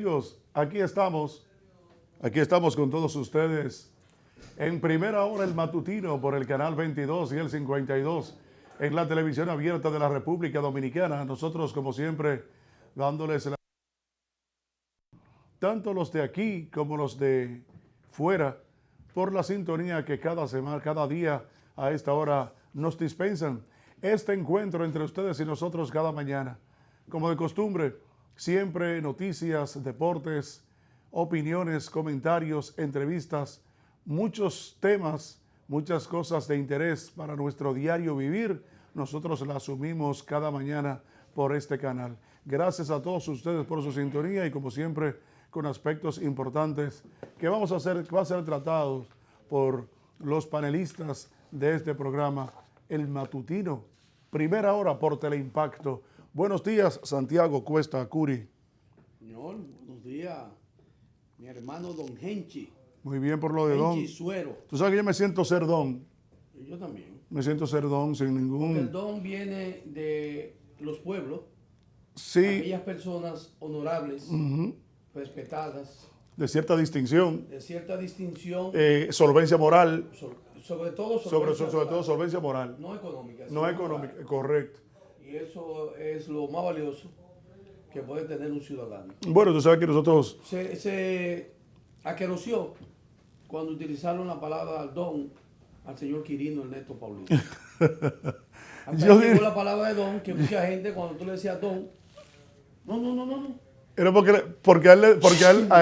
amigos, aquí estamos con todos ustedes en primera hora el matutino por el canal 22 y el 52 en la televisión abierta de la República Dominicana. Nosotros, como siempre, dándoles tanto los de aquí como los de fuera por la sintonía que cada semana, cada día a esta hora nos dispensan. Este encuentro entre ustedes y nosotros cada mañana, como de costumbre, siempre noticias, deportes, opiniones, comentarios, entrevistas, muchos temas, muchas cosas de interés para nuestro diario vivir. Nosotros la asumimos cada mañana por este canal. Gracias a todos ustedes por su sintonía y como siempre con aspectos importantes que van a ser tratados por los panelistas de este programa, El Matutino, primera hora por Teleimpacto. Buenos días, Santiago Cuesta Curi. Señor, buenos días, mi hermano Don Henchi. Muy bien por lo de Don. Henchi Suero. Tú sabes que yo me siento ser Don. Y yo también. Me siento ser Don sin ningún... Porque el Don viene de los pueblos, sí, aquellas personas honorables, respetadas, de cierta distinción, de cierta distinción, solvencia moral, sobre todo solvencia moral. no económica. No económica, correcto. Y eso es lo más valioso que puede tener un ciudadano. Bueno, tú sabes que nosotros... Se aqueroció cuando utilizaron la palabra don al señor Quirino Ernesto Paulino. Yo llegó la palabra de don, que mucha gente cuando tú le decías don, no. Era porque a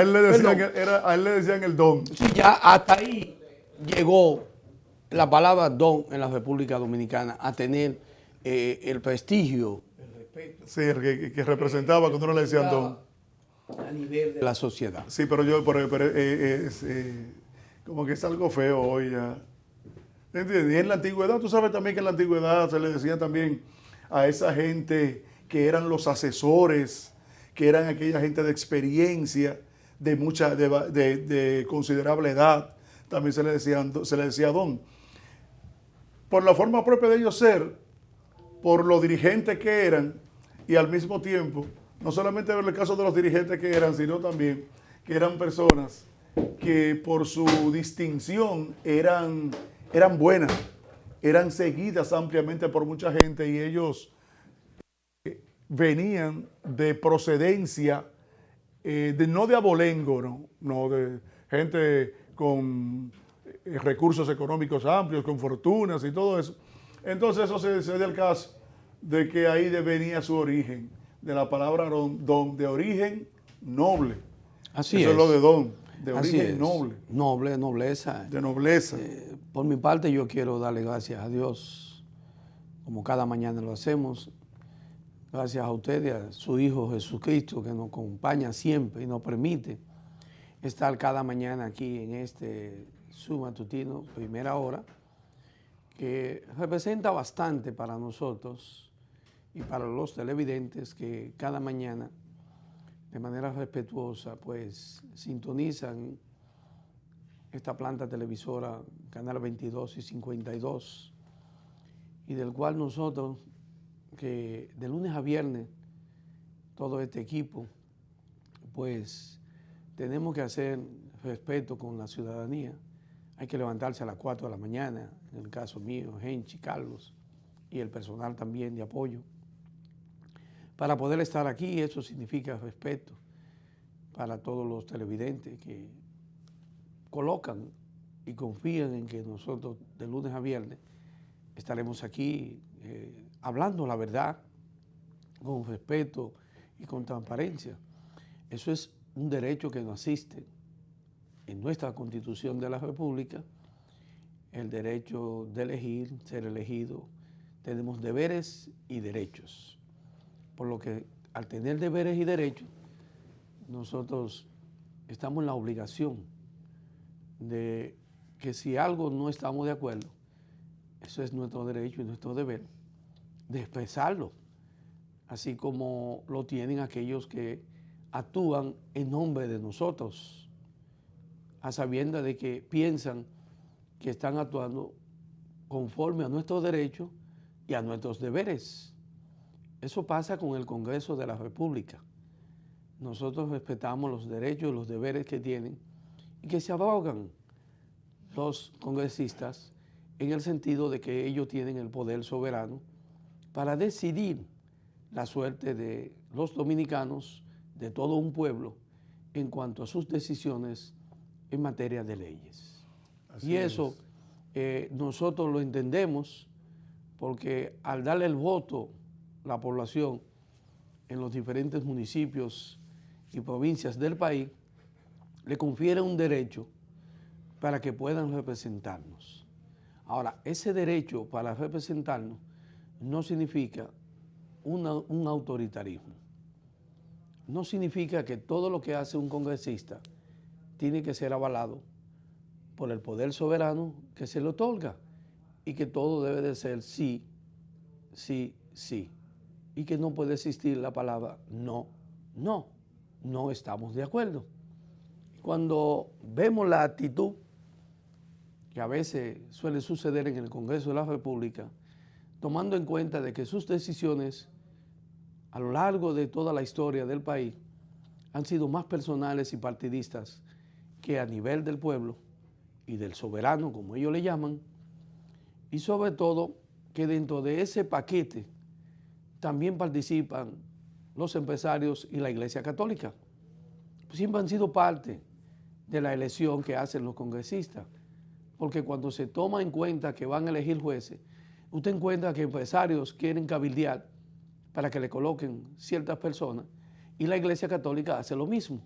él le decían el don. Sí, ya hasta ahí llegó la palabra don en la República Dominicana a tener el prestigio, el respeto. Sí, que representaba cuando uno le decían don. A nivel de la sociedad. Sí, pero como que es algo feo hoy ya. ¿Entiendes? Y en la antigüedad, tú sabes también que en la antigüedad se le decía también a esa gente que eran los asesores, que eran aquella gente de experiencia, de considerable edad, también se le decía don. Por la forma propia de ellos ser, por los dirigentes que eran, y al mismo tiempo, no solamente ver el caso de los dirigentes que eran, sino también que eran personas que por su distinción eran buenas, eran seguidas ampliamente por mucha gente y ellos venían de procedencia, no de abolengo, no de gente con recursos económicos amplios, con fortunas y todo eso. Entonces eso se da el caso de que ahí venía su origen, de la palabra don, de origen noble. Así eso es lo de don, de Así origen es. noble. Noble, nobleza. De nobleza. Por mi parte yo quiero darle gracias a Dios, como cada mañana lo hacemos. Gracias a usted y a su Hijo Jesucristo que nos acompaña siempre y nos permite estar cada mañana aquí en este su matutino, primera hora, que representa bastante para nosotros y para los televidentes que cada mañana de manera respetuosa pues sintonizan esta planta televisora, Canal 22 y 52, y del cual nosotros, que de lunes a viernes, todo este equipo, pues tenemos que hacer respeto con la ciudadanía. Hay que levantarse a las 4 de la mañana, en el caso mío, Henchi, Carlos, y el personal también de apoyo, para poder estar aquí. Eso significa respeto para todos los televidentes que colocan y confían en que nosotros de lunes a viernes estaremos aquí hablando la verdad con respeto y con transparencia. Eso es un derecho que nos asiste en nuestra Constitución de la República, el derecho de elegir, ser elegido. Tenemos deberes y derechos, por lo que al tener deberes y derechos, nosotros estamos en la obligación de que si algo no estamos de acuerdo, eso es nuestro derecho y nuestro deber de expresarlo, así como lo tienen aquellos que actúan en nombre de nosotros, a sabiendas de que piensan que están actuando conforme a nuestros derechos y a nuestros deberes. Eso pasa con el Congreso de la República. nosotros respetamos los derechos y los deberes que tienen y que se abogan los congresistas en el sentido de que ellos tienen el poder soberano para decidir la suerte de los dominicanos, de todo un pueblo, en cuanto a sus decisiones en materia de leyes. Así y eso nosotros lo entendemos porque al darle el voto la población en los diferentes municipios y provincias del país, le confiere un derecho para que puedan representarnos. Ahora, ese derecho para representarnos no significa un autoritarismo. No significa que todo lo que hace un congresista tiene que ser avalado por el poder soberano que se le otorga y que todo debe de ser sí, sí, sí. Y que no puede existir la palabra no, no, no estamos de acuerdo. Cuando vemos la actitud que a veces suele suceder en el Congreso de la República, tomando en cuenta de que sus decisiones a lo largo de toda la historia del país han sido más personales y partidistas que a nivel del pueblo y del soberano, como ellos le llaman, y sobre todo que dentro de ese paquete también participan los empresarios y la Iglesia Católica. Siempre han sido parte de la elección que hacen los congresistas, porque cuando se toma en cuenta que van a elegir jueces, usted encuentra que empresarios quieren cabildear para que le coloquen ciertas personas y la Iglesia Católica hace lo mismo.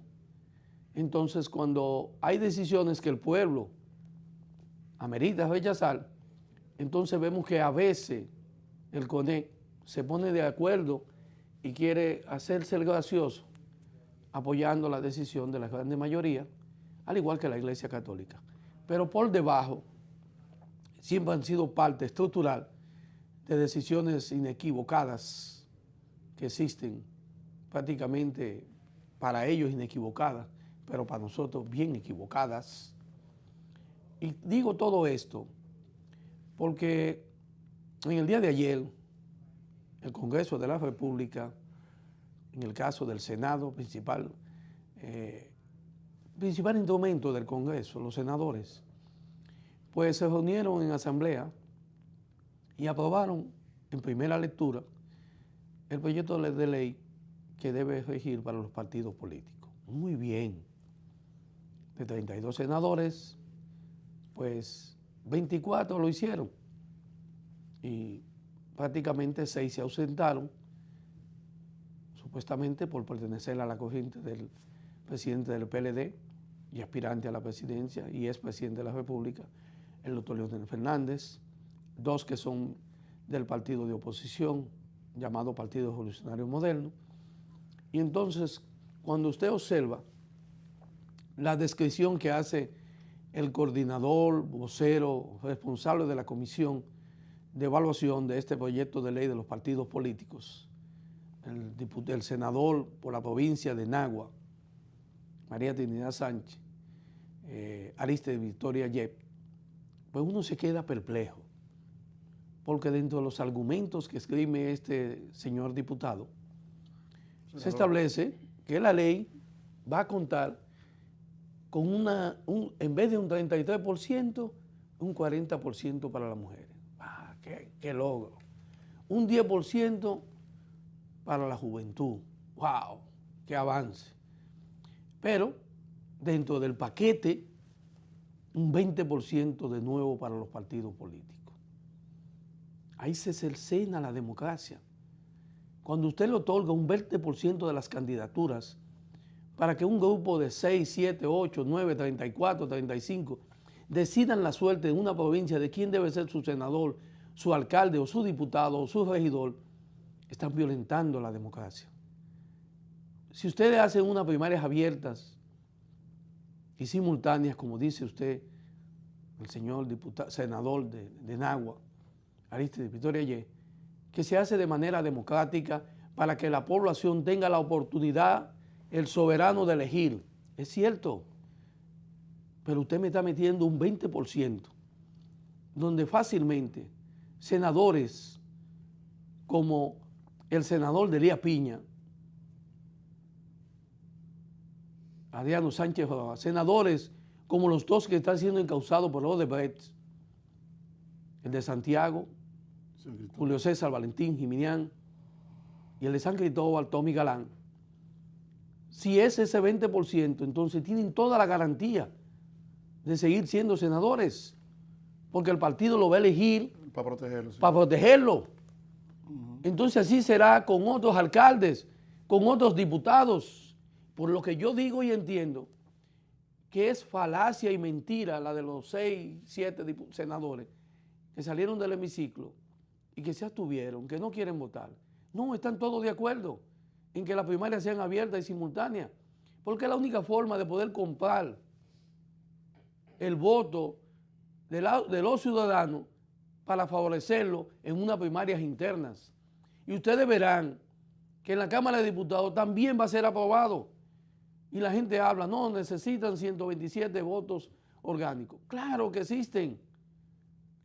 Entonces, cuando hay decisiones que el pueblo amerita rechazar, entonces vemos que a veces el CONE se pone de acuerdo y quiere hacerse el gracioso apoyando la decisión de la grande mayoría, al igual que la Iglesia Católica. Pero por debajo siempre han sido parte estructural de decisiones inequivocadas que existen, prácticamente para ellos inequivocadas, pero para nosotros bien equivocadas. Y digo todo esto porque en el día de ayer el Congreso de la República, en el caso del Senado, principal instrumento del Congreso, los senadores, pues se reunieron en asamblea y aprobaron en primera lectura el proyecto de ley que debe regir para los partidos políticos. Muy bien. De 32 senadores, pues 24 lo hicieron y prácticamente 6 se ausentaron, supuestamente por pertenecer a la corriente del presidente del PLD y aspirante a la presidencia y ex presidente de la República, el doctor Leonel Fernández, 2 que son del partido de oposición, llamado Partido Revolucionario Moderno. Y entonces, cuando usted observa la descripción que hace el coordinador, vocero, responsable de la comisión de evaluación de este proyecto de ley de los partidos políticos, el senador por la provincia de Nagua, María Trinidad Sánchez, Ariste Victoria Yep, pues uno se queda perplejo, porque dentro de los argumentos que escribe este señor diputado, se establece que la ley va a contar con en vez de un 33%, un 40% para las mujeres. ¡Qué logro! Un 10% para la juventud. ¡Wow! ¡Qué avance! Pero dentro del paquete, un 20% de nuevo para los partidos políticos. Ahí se cercena la democracia. Cuando usted le otorga un 20% de las candidaturas para que un grupo de 6, 7, 8, 9, 34, 35 decidan la suerte en una provincia de quién debe ser su senador, su alcalde o su diputado o su regidor, están violentando la democracia. Si ustedes hacen unas primarias abiertas y simultáneas, como dice usted, el señor senador de Nagua, Ariste Victoria Yep, que se hace de manera democrática para que la población tenga la oportunidad, el soberano de elegir. Es cierto, pero usted me está metiendo un 20%, donde fácilmente senadores como el senador de Elías Piña, Adriano Sánchez Joa, senadores como los dos que están siendo encausados por Odebrecht, el de Santiago, Julio César Valentín Jiminián, y el de San Cristóbal, Tommy Galán. Si es ese 20%, entonces tienen toda la garantía de seguir siendo senadores, porque el partido lo va a elegir para protegerlo. Sí. Para protegerlo. Entonces así será con otros alcaldes, con otros diputados. Por lo que yo digo y entiendo que es falacia y mentira la de los 6, 7 senadores que salieron del hemiciclo y que se abstuvieron, que no quieren votar. No, están todos de acuerdo en que las primarias sean abiertas y simultáneas, porque es la única forma de poder comprar el voto de los ciudadanos para favorecerlo en unas primarias internas. Y ustedes verán que en la Cámara de Diputados también va a ser aprobado. Y la gente habla, no, necesitan 127 votos orgánicos. Claro que existen.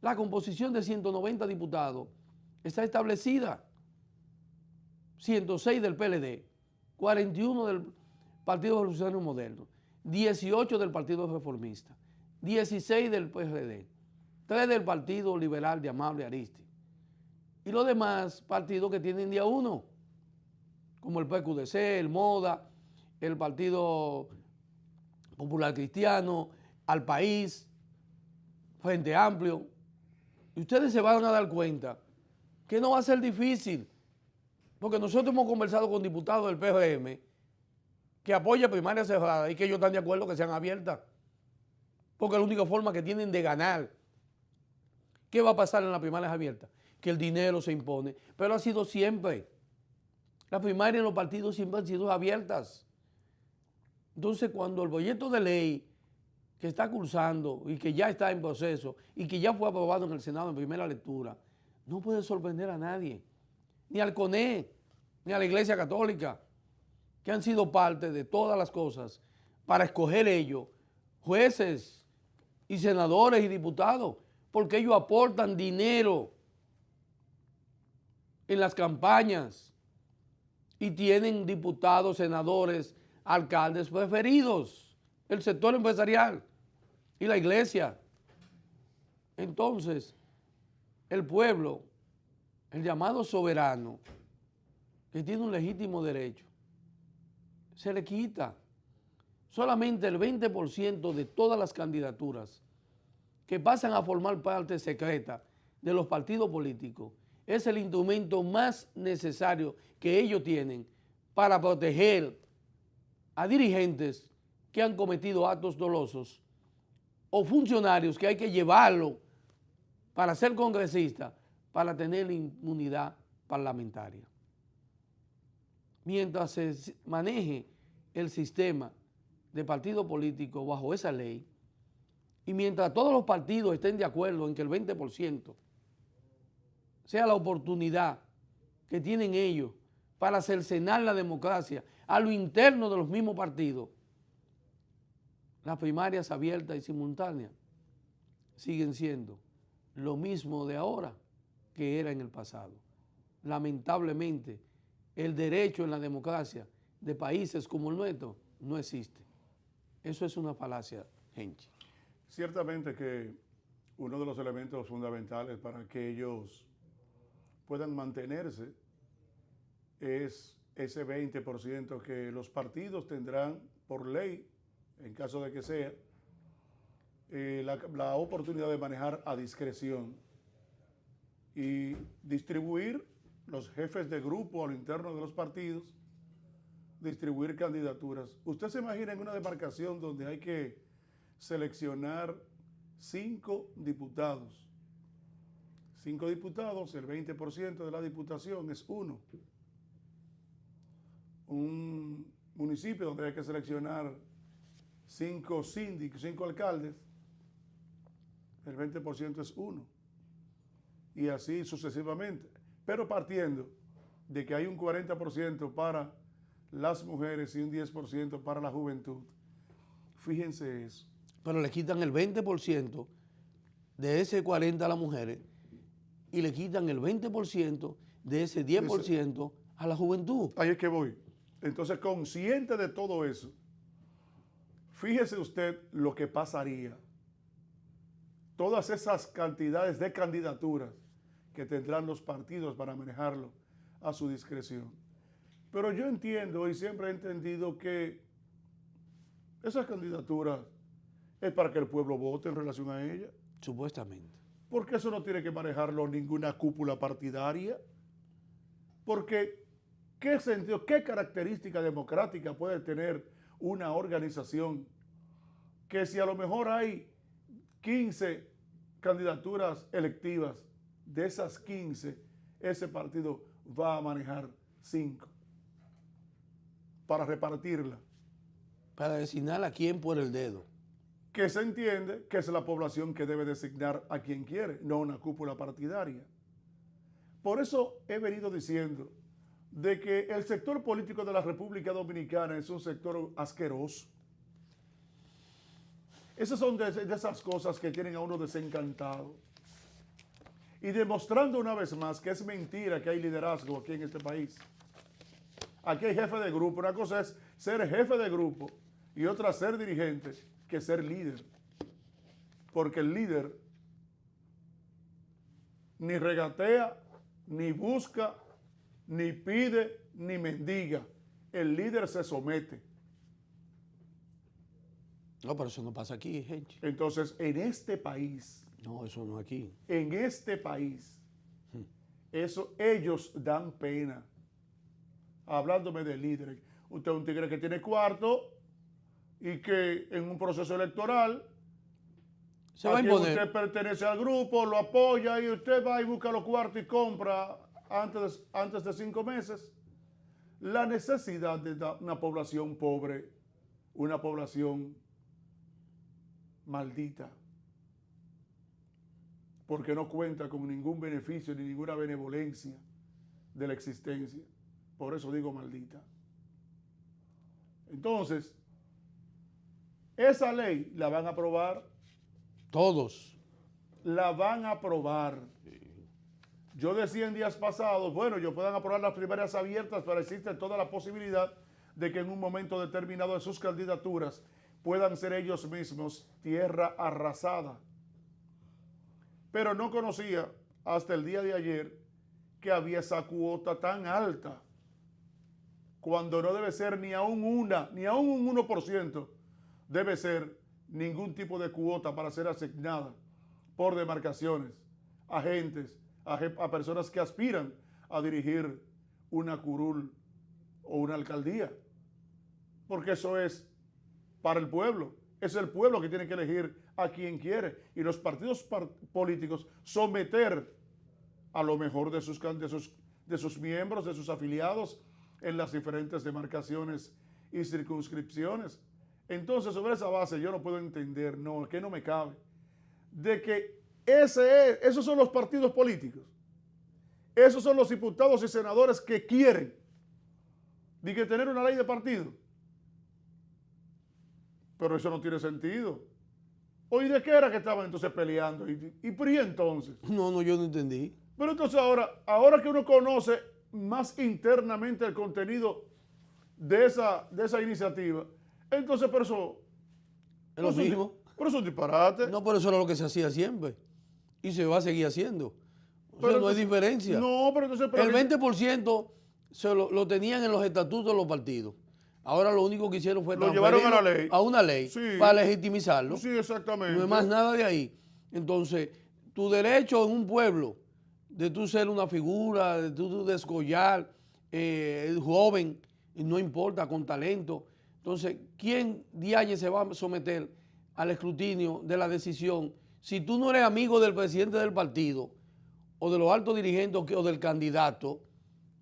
La composición de 190 diputados está establecida. 106 del PLD, 41 del Partido Revolucionario Moderno, 18 del Partido Reformista, 16 del PRD, 3 del Partido Liberal de Amable Aristi. Y los demás partidos que tienen día 1, como el PQDC, el MODA, el Partido Popular Cristiano, Al País, Frente Amplio. Y ustedes se van a dar cuenta que no va a ser difícil, porque nosotros hemos conversado con diputados del PRM que apoyan primarias cerradas y que ellos están de acuerdo que sean abiertas, porque es la única forma que tienen de ganar. ¿Qué va a pasar en las primarias abiertas? Que el dinero se impone, pero ha sido siempre. Las primarias en los partidos siempre han sido abiertas. Entonces, cuando el proyecto de ley que está cursando y que ya está en proceso y que ya fue aprobado en el Senado en primera lectura, no puede sorprender a nadie, ni al CONE, ni a la Iglesia Católica, que han sido parte de todas las cosas para escoger ellos, jueces y senadores y diputados, porque ellos aportan dinero en las campañas y tienen diputados, senadores, alcaldes preferidos, el sector empresarial y la iglesia. Entonces, el pueblo, el llamado soberano, que tiene un legítimo derecho, se le quita. Solamente el 20% de todas las candidaturas que pasan a formar parte secreta de los partidos políticos es el instrumento más necesario que ellos tienen para proteger a dirigentes que han cometido actos dolosos o funcionarios que hay que llevarlo para ser congresista, para tener la inmunidad parlamentaria. Mientras se maneje el sistema de partido político bajo esa ley y mientras todos los partidos estén de acuerdo en que el 20% sea la oportunidad que tienen ellos para cercenar la democracia a lo interno de los mismos partidos, las primarias abiertas y simultáneas siguen siendo lo mismo de ahora que era en el pasado. Lamentablemente, el derecho en la democracia de países como el nuestro no existe. Eso es una falacia, gente. Ciertamente que uno de los elementos fundamentales para que ellos puedan mantenerse es ese 20% que los partidos tendrán por ley, en caso de que sea, la oportunidad de manejar a discreción y distribuir los jefes de grupo a lo interno de los partidos, distribuir candidaturas. ¿Usted se imagina en una demarcación donde hay que seleccionar 5 diputados? 5 diputados, el 20% de la diputación es 1. Un municipio donde hay que seleccionar 5 síndicos, 5 alcaldes, el 20% es 1. Y así sucesivamente. Pero partiendo de que hay un 40% para las mujeres y un 10% para la juventud. Fíjense eso. Pero le quitan el 20% de ese 40% a las mujeres y le quitan el 20% de ese 10% a la juventud. Ahí es que voy. Entonces, consciente de todo eso, fíjese usted lo que pasaría. Todas esas cantidades de candidaturas que tendrán los partidos para manejarlo a su discreción. Pero yo entiendo y siempre he entendido que esas candidaturas es para que el pueblo vote en relación a ellas. Supuestamente. Porque eso no tiene que manejarlo ninguna cúpula partidaria. Porque, ¿qué sentido, qué característica democrática puede tener una organización que si a lo mejor hay 15 candidaturas electivas, de esas 15, ese partido va a manejar 5 para repartirla? Para designar a quién por el dedo. Que se entiende que es la población que debe designar a quien quiere, no una cúpula partidaria. Por eso he venido diciendo de que el sector político de la República Dominicana es un sector asqueroso. Esas son de esas cosas que tienen a uno desencantado. Y demostrando una vez más que es mentira que hay liderazgo aquí en este país. Aquí hay jefe de grupo. Una cosa es ser jefe de grupo y otra ser dirigente que ser líder. Porque el líder ni regatea, ni busca, ni pide, ni mendiga. El líder se somete. No, pero eso no pasa aquí, gente. Entonces, en este país, No, eso no aquí. en este país, eso ellos dan pena. Hablándome de líderes. Usted es un tigre que tiene cuarto y que en un proceso electoral Se va a imponer. usted pertenece al grupo, lo apoya y usted va y busca los cuartos y compra antes de 5 meses. La necesidad de una población pobre, una población maldita, porque no cuenta con ningún beneficio ni ninguna benevolencia de la existencia. Por eso digo maldita. Entonces, esa ley la van a aprobar. Todos. La van a aprobar. Yo decía en días pasados, bueno, ellos puedan aprobar las primarias abiertas, pero existe toda la posibilidad de que en un momento determinado de sus candidaturas puedan ser ellos mismos tierra arrasada. Pero no conocía hasta el día de ayer que había esa cuota tan alta, cuando no debe ser ni aún un 1% debe ser ningún tipo de cuota para ser asignada por demarcaciones, agentes, a personas que aspiran a dirigir una curul o una alcaldía. Porque eso es para el pueblo. Es el pueblo que tiene que elegir a quien quiere. Y los partidos políticos someter a lo mejor de sus miembros, de sus afiliados en las diferentes demarcaciones y circunscripciones. Entonces, sobre esa base yo no puedo entender, no, que no me cabe, de que esos son los partidos políticos. Esos son los diputados y senadores que quieren de que tener una ley de partido. Pero eso no tiene sentido. ¿Oye, de qué era que estaban entonces peleando? ¿Y por qué entonces? No, yo no entendí. Pero entonces ahora que uno conoce más internamente el contenido de esa iniciativa, entonces por eso... Es lo mismo. Por eso es un disparate. No, pero eso era lo que se hacía siempre. Y se va a seguir haciendo. O sea, Pero no hay entonces, diferencia. No, pero entonces... El 20% lo tenían en los estatutos de los partidos. Ahora lo único que hicieron fue lo llevaron a la ley. A una ley, Sí. para legitimizarlo. Sí, exactamente. No hay más nada de ahí. Entonces, tu derecho en un pueblo de tú ser una figura, de tú descollar, joven, no importa, con talento. Entonces, ¿quién diañe se va a someter al escrutinio de la decisión si tú no eres amigo del presidente del partido o de los altos dirigentes o del candidato?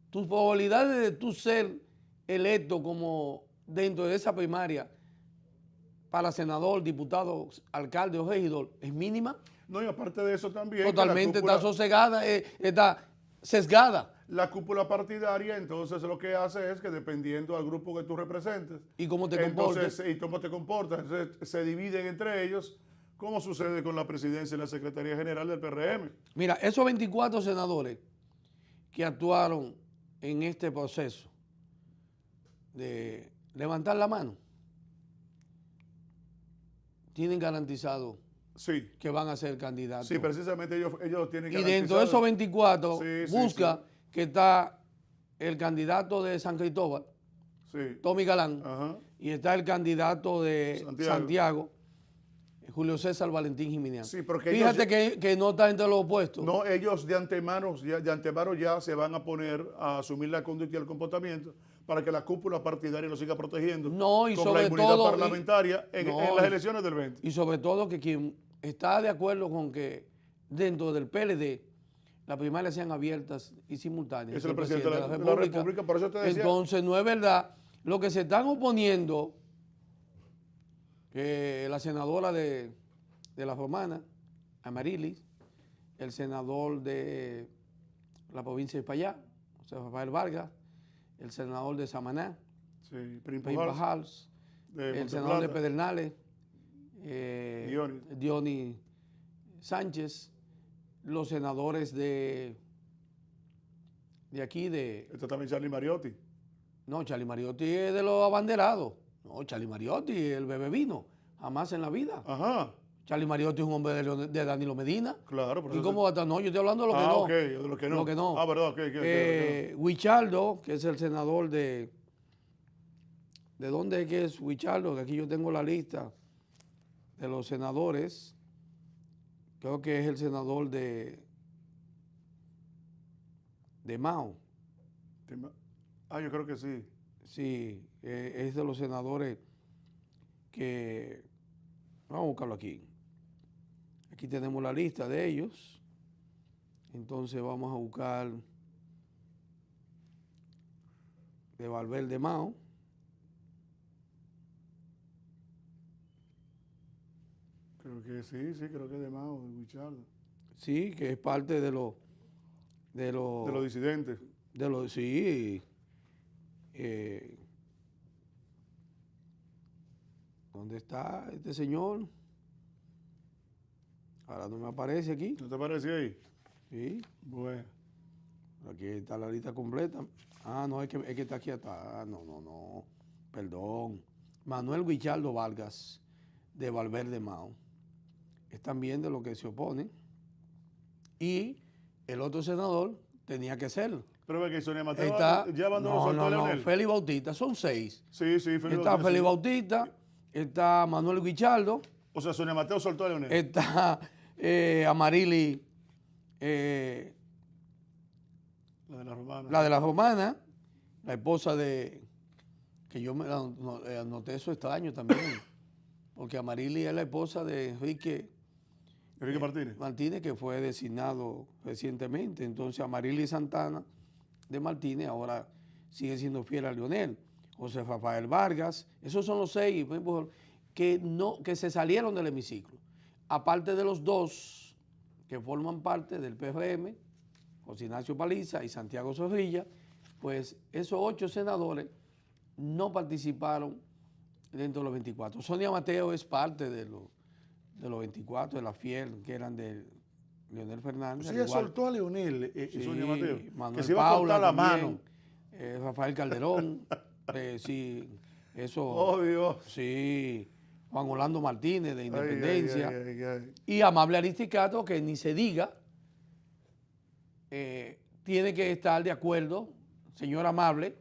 Tus probabilidades de tú ser electo como dentro de esa primaria para senador, diputado, alcalde o regidor es mínima. No, y aparte de eso también... Totalmente está sosegada, está sesgada. La cúpula partidaria entonces lo que hace es que dependiendo del grupo que tú representes ¿Y cómo te comportas? y cómo te comportas, entonces, se dividen entre ellos, como sucede con la presidencia y la Secretaría General del PRM. Mira, esos 24 senadores que actuaron en este proceso de levantar la mano, tienen garantizado Sí, que van a ser candidatos. sí, precisamente ellos tienen Y dentro de esos 24 Sí, sí, busca que está el candidato de San Cristóbal, Sí. Tommy Galán, Ajá. y está el candidato de Santiago, Julio César Valentín Jiménez. Sí, porque fíjate que no está entre los opuestos. No, ellos de antemano ya se van a poner a asumir la conducta y el comportamiento para que la cúpula partidaria lo siga protegiendo No, y con sobre la inmunidad todo, parlamentaria en las elecciones del 20. Y sobre todo que quien está de acuerdo con que dentro del PLD las primarias sean abiertas y simultáneas. Es el presidente de la República, por eso te decía. Entonces no es verdad. Lo que se están oponiendo, que la senadora de la Romana, Amarilis, el senador de la provincia de Payá, José Rafael Vargas, el senador de Samaná, Sí, Pajals, el senador de Pedernales, Dionis Sánchez, los senadores de aquí, Está también Charlie Mariotti. No, Charlie Mariotti es de los abanderados. No, Charlie Mariotti, el bebé vino, jamás en la vida. Ajá. Charlie Mariotti es un hombre de Danilo Medina. Claro. ¿Y cómo va a estar? No, yo estoy hablando de lo que no. Ok, de lo que no. Lo que no. Verdad, ok. Huichaldo, que es el senador de... ¿De dónde es que es Huichaldo? Que aquí yo tengo la lista de los senadores. Creo que es el senador de Mao. Yo creo que sí. Sí, es de los senadores que... Vamos a buscarlo aquí. Aquí tenemos la lista de ellos. Entonces vamos a buscar de Valverde Mao. Creo que sí, creo que de Mao, de Huichaldo. Sí, que es parte de los... De los disidentes. Sí. ¿Dónde está este señor? Ahora no me aparece aquí. ¿No te aparece ahí? Sí. Bueno. Aquí está la lista completa. No, es que está aquí hasta... No. Perdón. Manuel Huichaldo Vargas, de Valverde Mao. Es también de lo que se opone. Y el otro senador tenía que ser. Pero ve que Sonia Mateo ya abandonó No, Félix Bautista, son 6. Sí, Félix Bautista. Está Félix Bautista, está Manuel Huichaldo. O sea, Sonia Mateo soltó a Leonel. Está Amarili, la de la Romana. La de la Romana, la esposa de... Que yo me anoté eso extraño también. Porque Amarili es la esposa de Enrique Martínez, que fue designado recientemente. Entonces, Amarili Santana de Martínez ahora sigue siendo fiel a Leonel. José Rafael Vargas, esos son los 6 que se salieron del hemiciclo. Aparte de los 2 que forman parte del PRM, José Ignacio Paliza y Santiago Zorrilla, pues esos 8 senadores no participaron dentro de los 24. Sonia Mateo es parte de los 24, de la fiel, que eran de Leonel Fernández. O sea, ella soltó a Leonel, Sonia Mateo, Manuel que se iba a cortar la mano. Rafael Calderón, sí, eso. Oh, Dios. Sí, Juan Orlando Martínez, de Independencia. Y Amable Aristicato, que ni se diga, tiene que estar de acuerdo, señor Amable,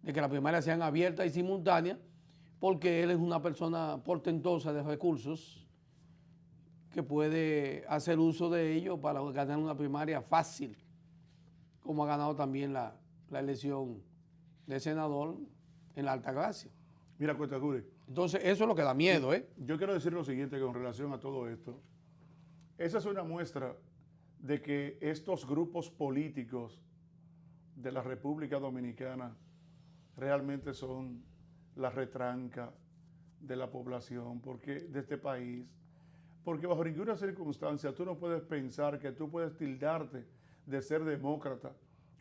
de que las primarias sean abiertas y simultáneas, porque él es una persona portentosa de recursos que puede hacer uso de ellos para ganar una primaria fácil, como ha ganado también la elección de senador en la Altagracia. Mira, Cuetacure. Entonces, eso es lo que da miedo, ¿eh? Yo quiero decir lo siguiente con relación a todo esto. Esa es una muestra de que estos grupos políticos de la República Dominicana realmente son la retranca de la población de este país, porque bajo ninguna circunstancia tú no puedes pensar que tú puedes tildarte de ser demócrata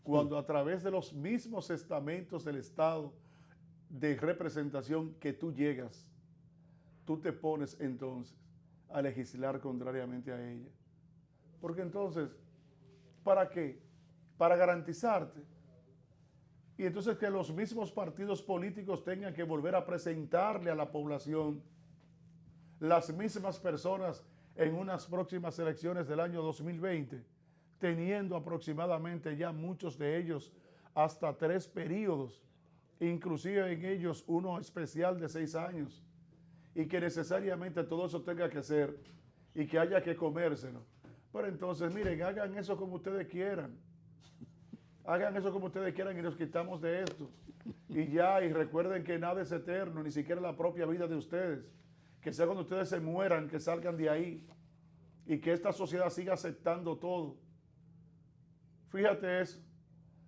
cuando a través de los mismos estamentos del Estado de representación que tú llegas, tú te pones entonces a legislar contrariamente a ella. Porque entonces, ¿para qué? Para garantizarte. Y entonces que los mismos partidos políticos tengan que volver a presentarle a la población las mismas personas en unas próximas elecciones del año 2020, teniendo aproximadamente ya muchos de ellos hasta 3 periodos, inclusive en ellos uno especial de 6 años, y que necesariamente todo eso tenga que ser y que haya que comérselo. Pero entonces, miren, hagan eso como ustedes quieran. Hagan eso como ustedes quieran y nos quitamos de esto. Y ya, y recuerden que nada es eterno, ni siquiera la propia vida de ustedes. Que sea cuando ustedes se mueran, que salgan de ahí. Y que esta sociedad siga aceptando todo. Fíjate eso.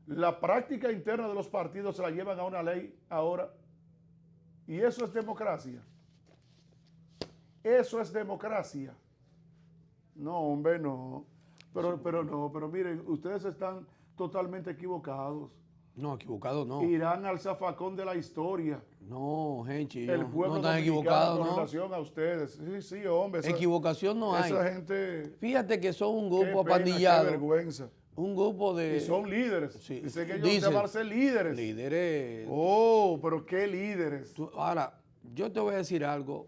La práctica interna de los partidos se la llevan a una ley ahora. Y eso es democracia. Eso es democracia. No, hombre, no. Pero miren, ustedes están totalmente equivocados. No, equivocado no. Irán al zafacón de la historia. No, gente, El pueblo no están dominicano equivocados, con ¿no? relación a ustedes. Sí, sí, hombre. Equivocación no hay. Esa gente. Fíjate que son un grupo Qué pena, apandillado. qué vergüenza. Un grupo de... Y son líderes. Sí. Dicen que ellos Dicen, van a ser líderes. Líderes. Oh, pero qué líderes. Ahora, yo te voy a decir algo,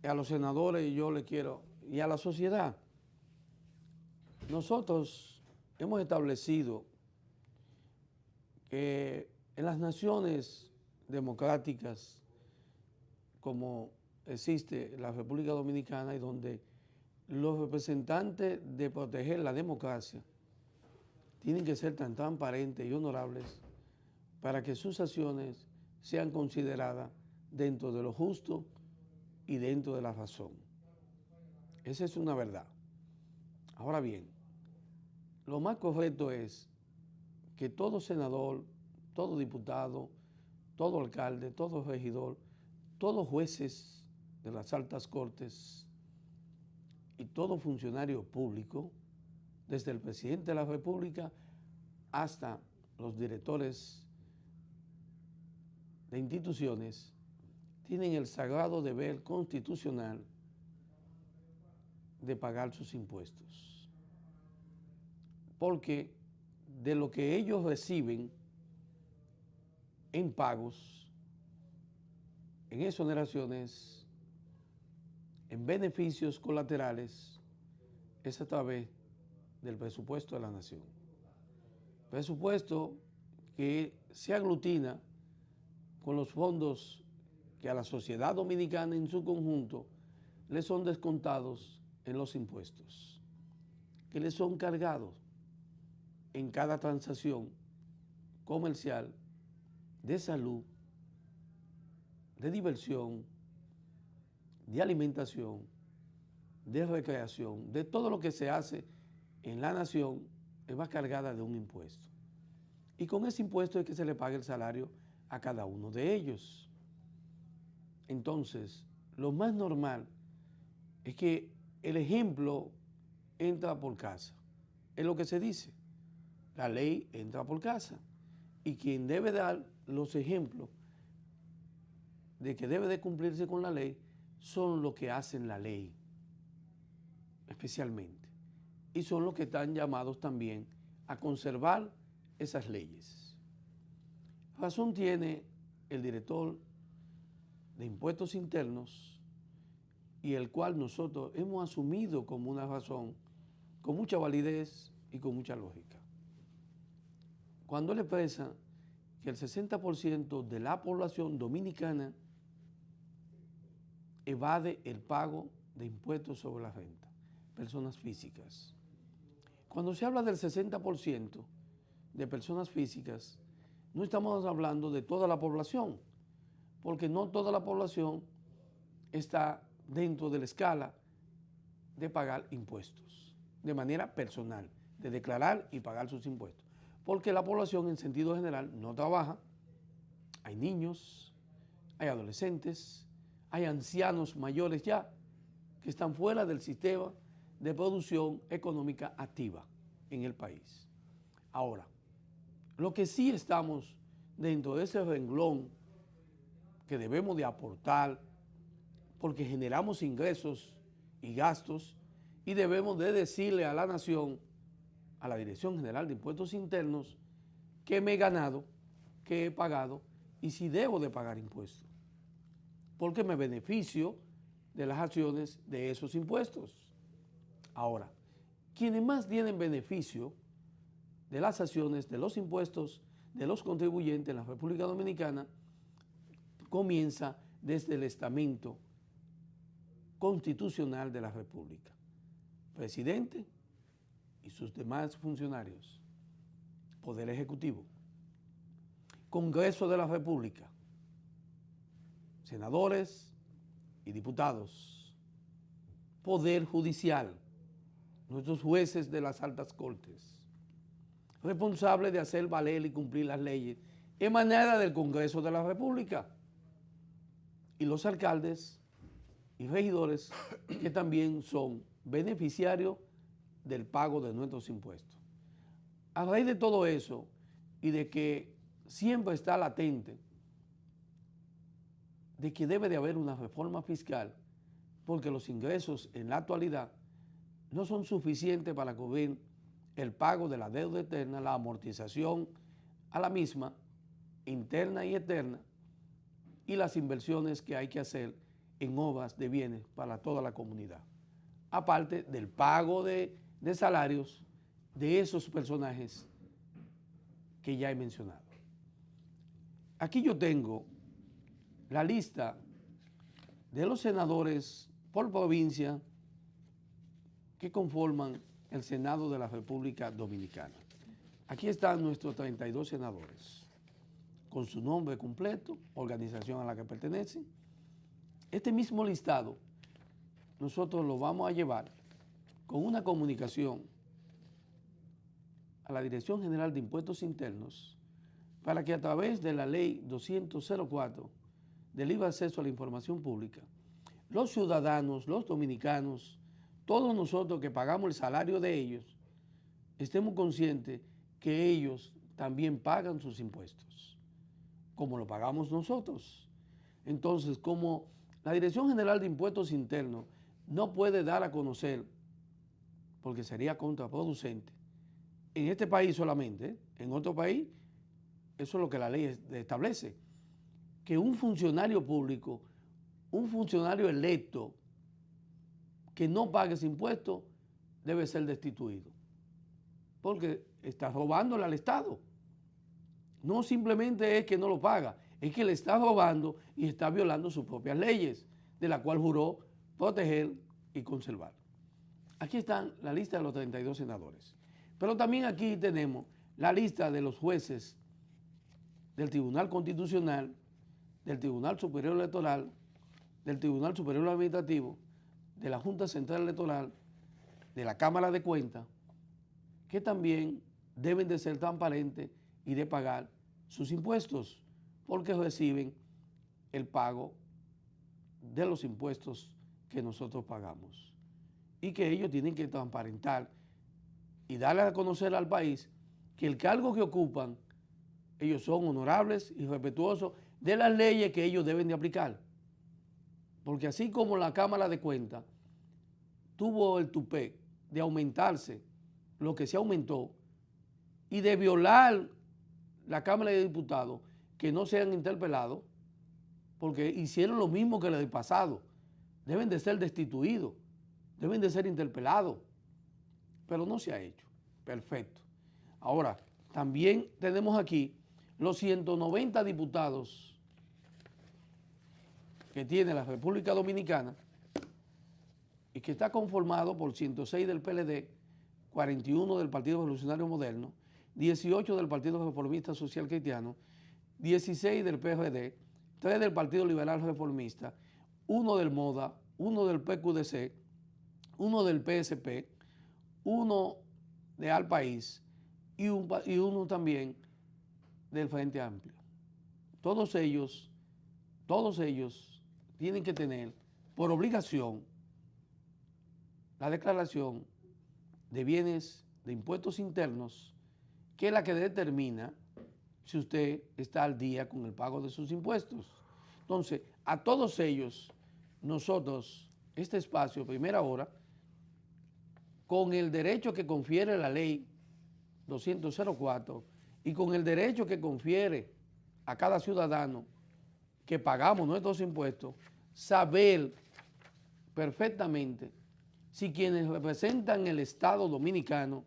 a los senadores yo le quiero, y a la sociedad. Nosotros hemos establecido que en las naciones democráticas, como existe la República Dominicana, y donde los representantes de proteger la democracia tienen que ser tan transparentes y honorables para que sus acciones sean consideradas dentro de lo justo y dentro de la razón. Esa es una verdad. Ahora bien, lo más correcto es que todo senador, todo diputado, todo alcalde, todo regidor, todos jueces de las altas cortes y todo funcionario público, desde el presidente de la República hasta los directores de instituciones, tienen el sagrado deber constitucional de pagar sus impuestos. Porque de lo que ellos reciben en pagos, en exoneraciones, en beneficios colaterales, es a través del presupuesto de la nación. Presupuesto que se aglutina con los fondos que a la sociedad dominicana en su conjunto le son descontados en los impuestos, que le son cargados en cada transacción comercial, de salud, de diversión, de alimentación, de recreación, de todo lo que se hace en la nación, va cargada de un impuesto. Y con ese impuesto es que se le paga el salario a cada uno de ellos. Entonces, lo más normal es que el ejemplo entra por casa. Es lo que se dice. La ley entra por casa. Y quien debe dar los ejemplos de que debe de cumplirse con la ley son los que hacen la ley, especialmente. Y son los que están llamados también a conservar esas leyes. Razón tiene el director de Impuestos Internos, y el cual nosotros hemos asumido como una razón con mucha validez y con mucha lógica. Cuando él expresa que el 60% de la población dominicana evade el pago de impuestos sobre la renta, personas físicas. Cuando se habla del 60% de personas físicas, no estamos hablando de toda la población, porque no toda la población está dentro de la escala de pagar impuestos, de manera personal, de declarar y pagar sus impuestos. Porque la población en sentido general no trabaja, hay niños, hay adolescentes, hay ancianos mayores ya que están fuera del sistema de producción económica activa en el país. Ahora, lo que sí estamos dentro de ese renglón que debemos de aportar, porque generamos ingresos y gastos, y debemos de decirle a la nación, a la Dirección General de Impuestos Internos, que me he ganado, que he pagado y si debo de pagar impuestos. Porque me beneficio de las acciones de esos impuestos. Ahora, quienes más tienen beneficio de las acciones de los impuestos de los contribuyentes en la República Dominicana comienza desde el estamento constitucional de la República, presidente y sus demás funcionarios, Poder Ejecutivo, Congreso de la República, senadores y diputados, Poder Judicial, nuestros jueces de las altas cortes, responsables de hacer valer y cumplir las leyes emanadas del Congreso de la República, y los alcaldes y regidores que también son beneficiarios del pago de nuestros impuestos. A raíz de todo eso y de que siempre está latente de que debe de haber una reforma fiscal porque los ingresos en la actualidad no son suficientes para cubrir el pago de la deuda eterna, la amortización a la misma, interna y externa, y las inversiones que hay que hacer en obras de bienes para toda la comunidad. Aparte del pago de salarios de esos personajes que ya he mencionado. Aquí yo tengo la lista de los senadores por provincia que conforman el Senado de la República Dominicana. Aquí están nuestros 32 senadores, con su nombre completo, organización a la que pertenecen. Este mismo listado nosotros lo vamos a llevar con una comunicación a la Dirección General de Impuestos Internos para que a través de la Ley 200-04 del Libre Acceso a la Información Pública, los ciudadanos, los dominicanos, todos nosotros que pagamos el salario de ellos, estemos conscientes que ellos también pagan sus impuestos, como lo pagamos nosotros. Entonces, como la Dirección General de Impuestos Internos no puede dar a conocer, porque sería contraproducente, en este país solamente, en otro país, eso es lo que la ley establece, que un funcionario público, un funcionario electo que no pague ese impuesto debe ser destituido, porque está robándole al Estado. No simplemente es que no lo paga, es que le está robando y está violando sus propias leyes, de la cual juró proteger y conservar. Aquí están la lista de los 32 senadores. Pero también aquí tenemos la lista de los jueces del Tribunal Constitucional, del Tribunal Superior Electoral, del Tribunal Superior Administrativo, de la Junta Central Electoral, de la Cámara de Cuentas, que también deben de ser transparentes y de pagar sus impuestos, porque reciben el pago de los impuestos que nosotros pagamos. Y que ellos tienen que transparentar y darle a conocer al país que el cargo que ocupan, ellos son honorables y respetuosos de las leyes que ellos deben de aplicar. Porque así como la Cámara de Cuentas tuvo el tupé de aumentarse lo que se aumentó y de violar la Cámara de Diputados que no sean interpelados, porque hicieron lo mismo que el del pasado, deben de ser destituidos, deben de ser interpelados, pero no se ha hecho. Perfecto. Ahora, también tenemos aquí los 190 diputados que tiene la República Dominicana y que está conformado por 106 del PLD, 41 del Partido Revolucionario Moderno, 18 del Partido Reformista Social Cristiano, 16 del PRD, 3 del Partido Liberal Reformista, 1 del MODA, 1 del PQDC, 1 del PSP, 1 de Al País y uno también del Frente Amplio. Todos ellos tienen que tener por obligación la declaración de bienes de impuestos internos, que es la que determina si usted está al día con el pago de sus impuestos. Entonces, a todos ellos, nosotros, este espacio, Primera Hora, con el derecho que confiere la ley 200-04 y con el derecho que confiere a cada ciudadano que pagamos nuestros impuestos, saber perfectamente si quienes representan el Estado dominicano,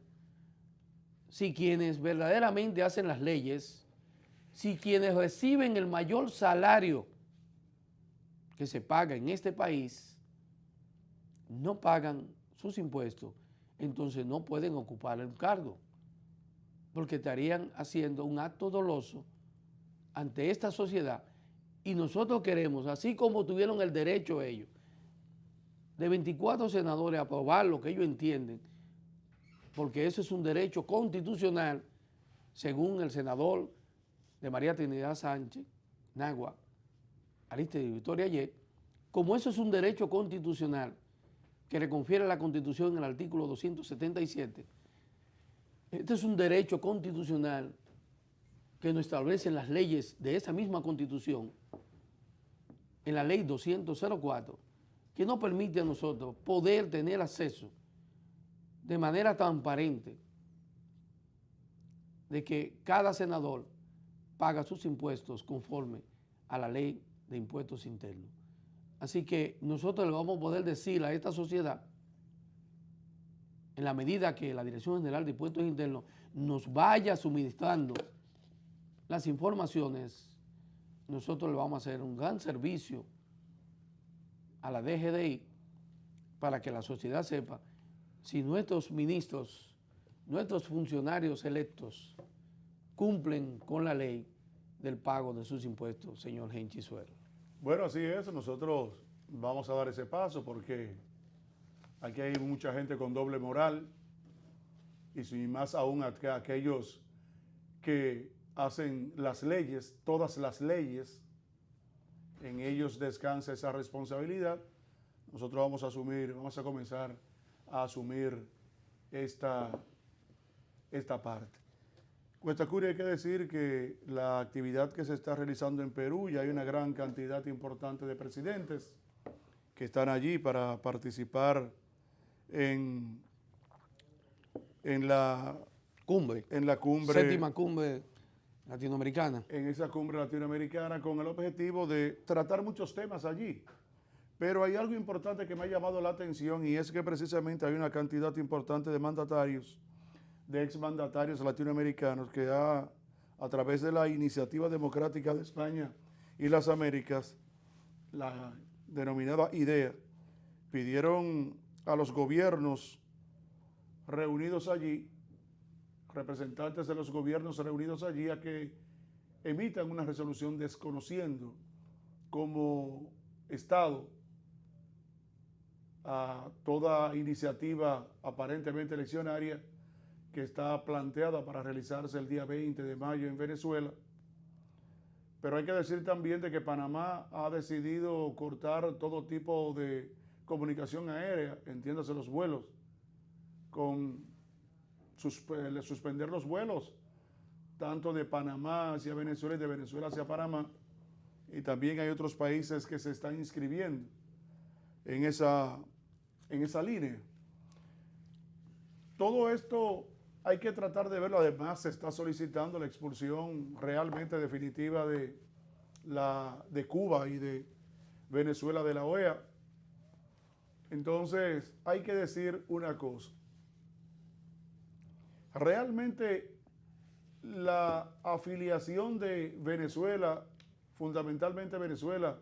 si quienes verdaderamente hacen las leyes, si quienes reciben el mayor salario que se paga en este país, no pagan sus impuestos, entonces no pueden ocupar el cargo, porque estarían haciendo un acto doloso ante esta sociedad. Y nosotros queremos, así como tuvieron el derecho ellos, de 24 senadores a aprobar lo que ellos entienden, porque eso es un derecho constitucional, según el senador de María Trinidad Sánchez, Nagua, Arístides Victoria Ayer, como eso es un derecho constitucional que le confiere la Constitución en el artículo 277, este es un derecho constitucional que nos establecen las leyes de esa misma Constitución, en la ley 200-04, que nos permite a nosotros poder tener acceso de manera transparente de que cada senador paga sus impuestos conforme a la ley de impuestos internos. Así que nosotros le vamos a poder decir a esta sociedad, en la medida que la Dirección General de Impuestos Internos nos vaya suministrando las informaciones, nosotros le vamos a hacer un gran servicio a la DGDI para que la sociedad sepa si nuestros ministros, nuestros funcionarios electos cumplen con la ley del pago de sus impuestos, señor Henchi Suero. Bueno, así es, nosotros vamos a dar ese paso porque aquí hay mucha gente con doble moral y sin más aún aquellos que hacen las leyes, todas las leyes, en ellos descansa esa responsabilidad. Nosotros vamos a comenzar a asumir esta parte. Cuestacuria, hay que decir que la actividad que se está realizando en Perú, ya hay una gran cantidad importante de presidentes que están allí para participar en la Cumbre. En la cumbre. Séptima cumbre latinoamericana. En esa cumbre latinoamericana con el objetivo de tratar muchos temas allí. Pero hay algo importante que me ha llamado la atención y es que precisamente hay una cantidad importante de mandatarios, de exmandatarios latinoamericanos que a través de la Iniciativa Democrática de España y las Américas, la denominada IDEA, pidieron a los gobiernos reunidos allí, representantes de los gobiernos reunidos allí, a que emitan una resolución desconociendo como Estado a toda iniciativa aparentemente eleccionaria que está planteada para realizarse el día 20 de mayo en Venezuela. Pero hay que decir también de que Panamá ha decidido cortar todo tipo de comunicación aérea, entiéndase los vuelos, suspender los vuelos, tanto de Panamá hacia Venezuela y de Venezuela hacia Panamá. Y también hay otros países que se están inscribiendo en esa línea. Todo esto hay que tratar de verlo. Además, se está solicitando la expulsión realmente definitiva de Cuba y de Venezuela de la OEA. Entonces, hay que decir una cosa. Realmente, la afiliación de Venezuela, fundamentalmente Venezuela,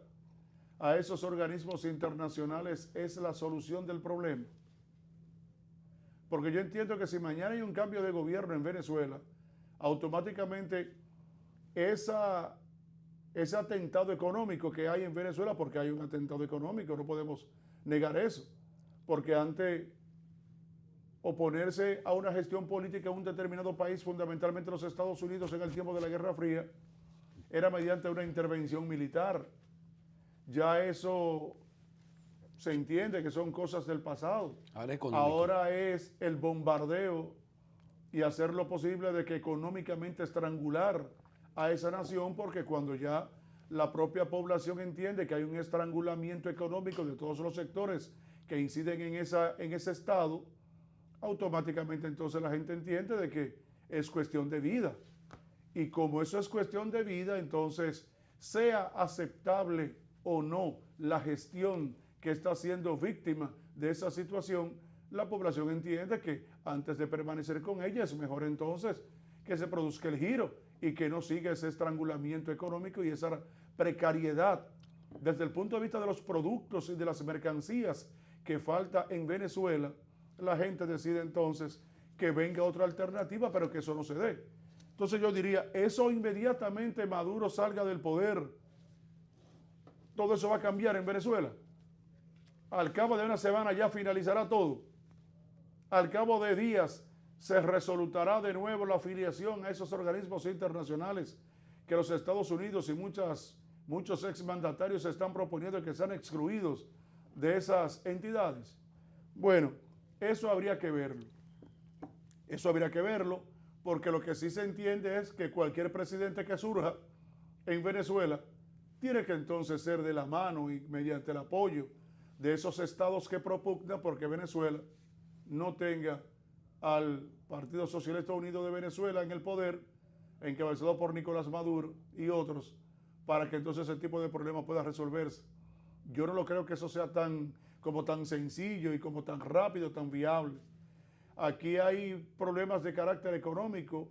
a esos organismos internacionales es la solución del problema. Porque yo entiendo que si mañana hay un cambio de gobierno en Venezuela, automáticamente ese atentado económico que hay en Venezuela, porque hay un atentado económico, no podemos negar eso, porque ante oponerse a una gestión política en un determinado país, fundamentalmente los Estados Unidos en el tiempo de la Guerra Fría, era mediante una intervención militar. Ya eso se entiende que son cosas del pasado. Ahora es el bombardeo y hacer lo posible de que económicamente estrangular a esa nación, porque cuando ya la propia población entiende que hay un estrangulamiento económico de todos los sectores que inciden en ese estado, automáticamente entonces la gente entiende de que es cuestión de vida. Y como eso es cuestión de vida, entonces sea aceptable o no la gestión que está siendo víctima de esa situación, la población entiende que antes de permanecer con ella es mejor entonces que se produzca el giro y que no siga ese estrangulamiento económico y esa precariedad desde el punto de vista de los productos y de las mercancías que falta en Venezuela. La gente decide entonces que venga otra alternativa, pero que eso no se dé. Entonces yo diría, eso inmediatamente Maduro salga del poder, todo eso va a cambiar en Venezuela. Al cabo de una semana ya finalizará todo. Al cabo de días se resolutará de nuevo la afiliación a esos organismos internacionales que los Estados Unidos y muchos exmandatarios están proponiendo que sean excluidos de esas entidades. Bueno, eso habría que verlo. Eso habría que verlo porque lo que sí se entiende es que cualquier presidente que surja en Venezuela tiene que entonces ser de la mano y mediante el apoyo de esos estados que propugnan porque Venezuela no tenga al Partido Socialista Unido de Venezuela en el poder, encabezado por Nicolás Maduro y otros, para que entonces ese tipo de problemas pueda resolverse. Yo no lo creo que eso sea tan sencillo y como tan rápido, tan viable. Aquí hay problemas de carácter económico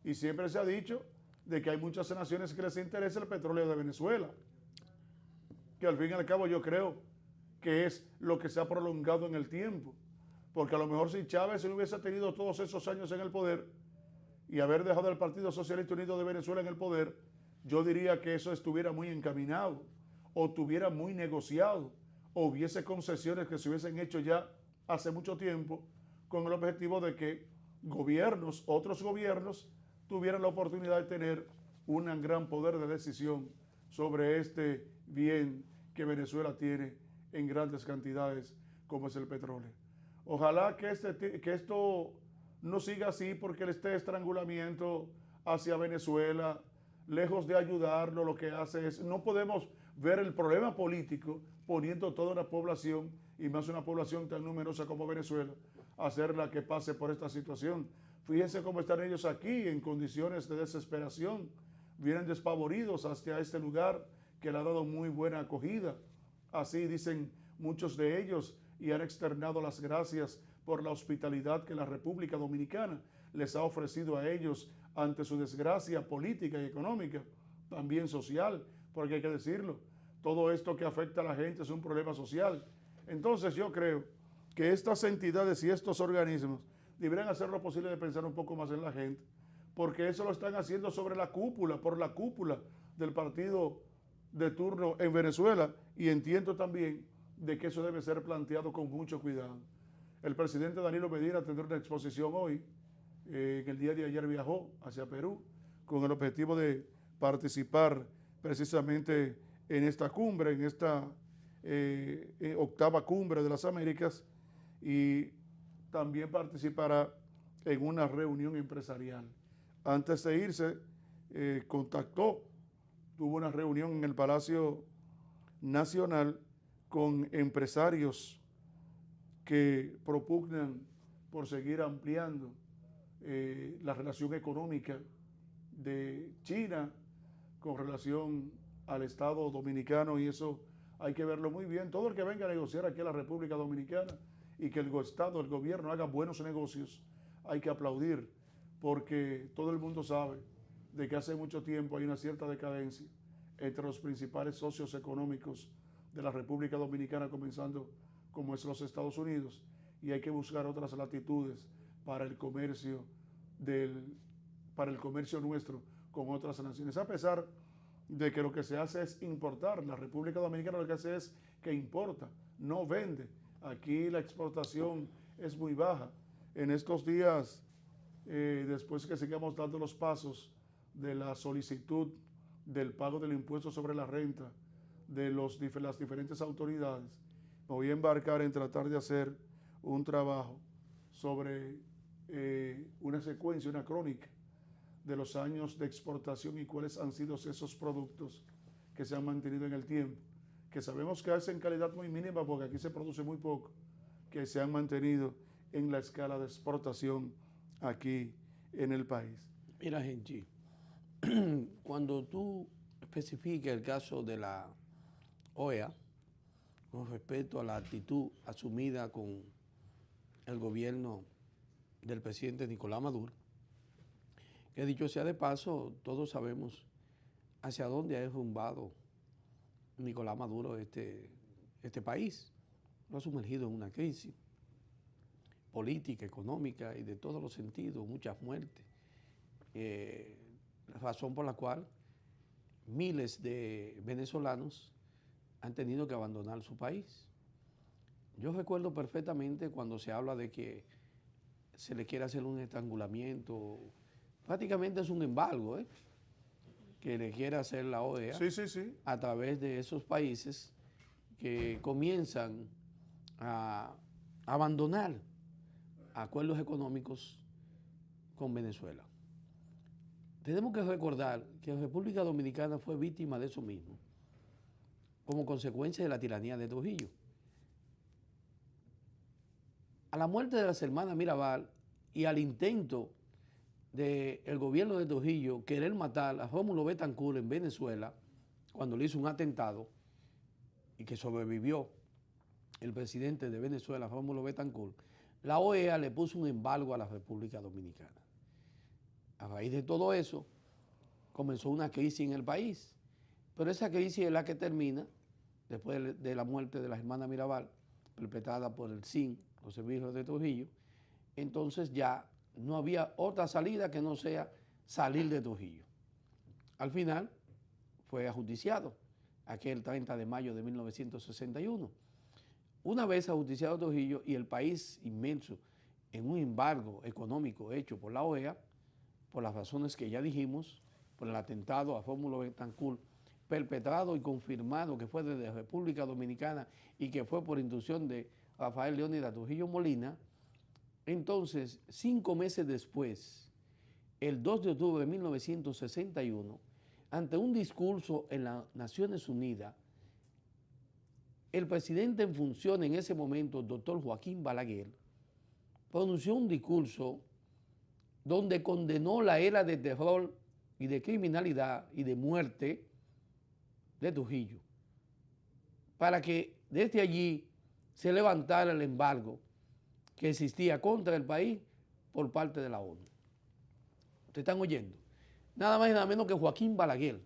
y siempre se ha dicho de que hay muchas naciones que les interesa el petróleo de Venezuela, que al fin y al cabo yo creo que es lo que se ha prolongado en el tiempo, porque a lo mejor si Chávez no hubiese tenido todos esos años en el poder y haber dejado al Partido Socialista Unido de Venezuela en el poder, yo diría que eso estuviera muy encaminado o estuviera muy negociado o hubiese concesiones que se hubiesen hecho ya hace mucho tiempo con el objetivo de que otros gobiernos, tuvieran la oportunidad de tener un gran poder de decisión sobre este bien que Venezuela tiene en grandes cantidades como es el petróleo. Ojalá que esto no siga así porque este estrangulamiento hacia Venezuela, lejos de ayudarlo, lo que hace es, no podemos ver el problema político poniendo toda una población, y más una población tan numerosa como Venezuela, a hacerla que pase por esta situación. Fíjense cómo están ellos aquí en condiciones de desesperación, vienen despavoridos hacia este lugar que le ha dado muy buena acogida. Así dicen muchos de ellos y han externado las gracias por la hospitalidad que la República Dominicana les ha ofrecido a ellos ante su desgracia política y económica, también social, porque hay que decirlo, todo esto que afecta a la gente es un problema social. Entonces yo creo que estas entidades y estos organismos deberían hacer lo posible de pensar un poco más en la gente, porque eso lo están haciendo sobre la cúpula, por la cúpula del partido de turno en Venezuela, y entiendo también de que eso debe ser planteado con mucho cuidado. El presidente Danilo Medina tendrá una exposición hoy, en el día de ayer viajó hacia Perú con el objetivo de participar precisamente en esta cumbre, en esta octava cumbre de las Américas, y también participará en una reunión empresarial. Antes de irse, tuvo una reunión en el Palacio Nacional con empresarios que propugnan por seguir ampliando la relación económica de China con relación al Estado dominicano, y eso hay que verlo muy bien. Todo el que venga a negociar aquí a la República Dominicana y que el Estado, el gobierno haga buenos negocios, hay que aplaudir, porque todo el mundo sabe de que hace mucho tiempo hay una cierta decadencia entre los principales socios económicos de la República Dominicana, comenzando como es los Estados Unidos, y hay que buscar otras latitudes para el comercio nuestro con otras naciones, a pesar de que lo que se hace es importar. La República Dominicana lo que hace es que importa, no vende. Aquí la exportación es muy baja. En estos días, después que sigamos dando los pasos de la solicitud del pago del impuesto sobre la renta de las diferentes autoridades, me voy a embarcar en tratar de hacer un trabajo sobre una secuencia, una crónica de los años de exportación y cuáles han sido esos productos que se han mantenido en el tiempo, que sabemos que hacen calidad muy mínima porque aquí se produce muy poco, que se han mantenido en la escala de exportación aquí en el país. Mira, Genchi, cuando tú especificas el caso de la OEA, con respecto a la actitud asumida con el gobierno del presidente Nicolás Maduro, que dicho sea de paso, todos sabemos hacia dónde ha derrumbado Nicolás Maduro este país. Lo ha sumergido en una crisis política, económica y de todos los sentidos, muchas muertes. La razón por la cual miles de venezolanos han tenido que abandonar su país. Yo recuerdo perfectamente cuando se habla de que se le quiere hacer un estrangulamiento, prácticamente es un embargo, que le quiere hacer la OEA a través de esos países que comienzan a abandonar acuerdos económicos con Venezuela. Tenemos que recordar que la República Dominicana fue víctima de eso mismo, como consecuencia de la tiranía de Trujillo. A la muerte de las hermanas Mirabal y al intento del gobierno de Trujillo querer matar a Rómulo Betancourt en Venezuela, cuando le hizo un atentado y que sobrevivió el presidente de Venezuela, Rómulo Betancourt, la OEA le puso un embargo a la República Dominicana. A raíz de todo eso, comenzó una crisis en el país, pero esa crisis es la que termina después de la muerte de las hermanas Mirabal, perpetrada por el SIN, los servicios de Trujillo. Entonces ya no había otra salida que no sea salir de Trujillo. Al final fue ajusticiado, aquel 30 de mayo de 1961. Una vez ajusticiado Trujillo y el país inmerso en un embargo económico hecho por la OEA, por las razones que ya dijimos, por el atentado a Rómulo Betancourt, perpetrado y confirmado que fue desde República Dominicana y que fue por instrucción de Rafael Leónidas Trujillo Molina. Entonces, 5 meses después, el 2 de octubre de 1961, ante un discurso en las Naciones Unidas, el presidente en función en ese momento, el doctor Joaquín Balaguer, pronunció un discurso donde condenó la era de terror y de criminalidad y de muerte de Trujillo, para que desde allí se levantara el embargo que existía contra el país por parte de la ONU. ¿Ustedes están oyendo? Nada más y nada menos que Joaquín Balaguer,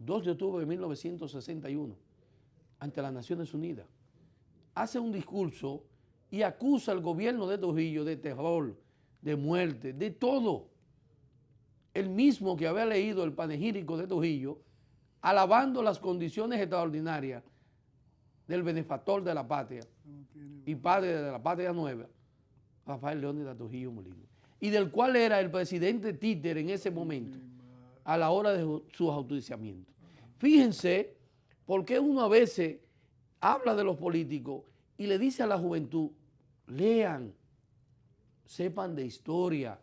2 de octubre de 1961, ante las Naciones Unidas, hace un discurso y acusa al gobierno de Trujillo de terror, de muerte, de todo. El mismo que había leído el panegírico de Trujillo, alabando las condiciones extraordinarias del benefactor de la patria y padre de la patria nueva, Rafael Leónidas Trujillo Molina, y del cual era el presidente títere en ese momento, a la hora de su ajusticiamiento. Fíjense por qué uno a veces habla de los políticos y le dice a la juventud, lean, sepan de historia.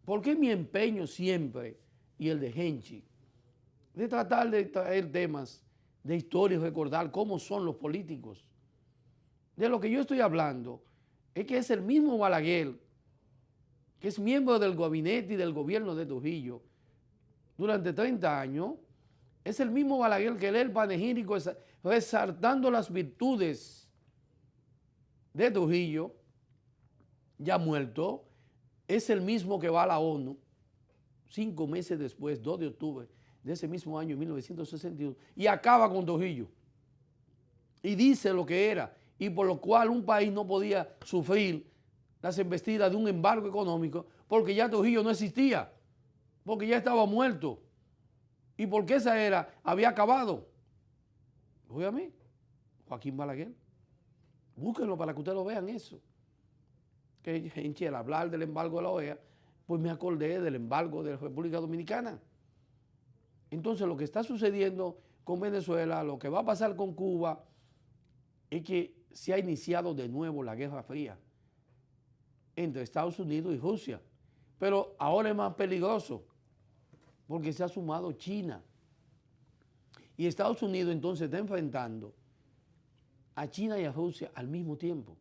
¿Por qué mi empeño siempre, y el de Henchi, de tratar de traer temas de historia y recordar cómo son los políticos? De lo que yo estoy hablando es que es el mismo Balaguer, que es miembro del gabinete y del gobierno de Trujillo durante 30 años, es el mismo Balaguer que lee el panegírico resaltando las virtudes de Trujillo, ya muerto, es el mismo que va a la ONU 5 meses después, 2 de octubre de ese mismo año, 1961, y acaba con Trujillo. Y dice lo que era, y por lo cual un país no podía sufrir las embestidas de un embargo económico, porque ya Trujillo no existía, porque ya estaba muerto, y porque esa era había acabado. Óigame, Joaquín Balaguer, búsquenlo para que ustedes lo vean eso. Que al hablar del embargo de la OEA, pues me acordé del embargo de la República Dominicana. Entonces lo que está sucediendo con Venezuela, lo que va a pasar con Cuba, es que se ha iniciado de nuevo la Guerra Fría entre Estados Unidos y Rusia. Pero ahora es más peligroso porque se ha sumado China. Y Estados Unidos entonces está enfrentando a China y a Rusia al mismo tiempo.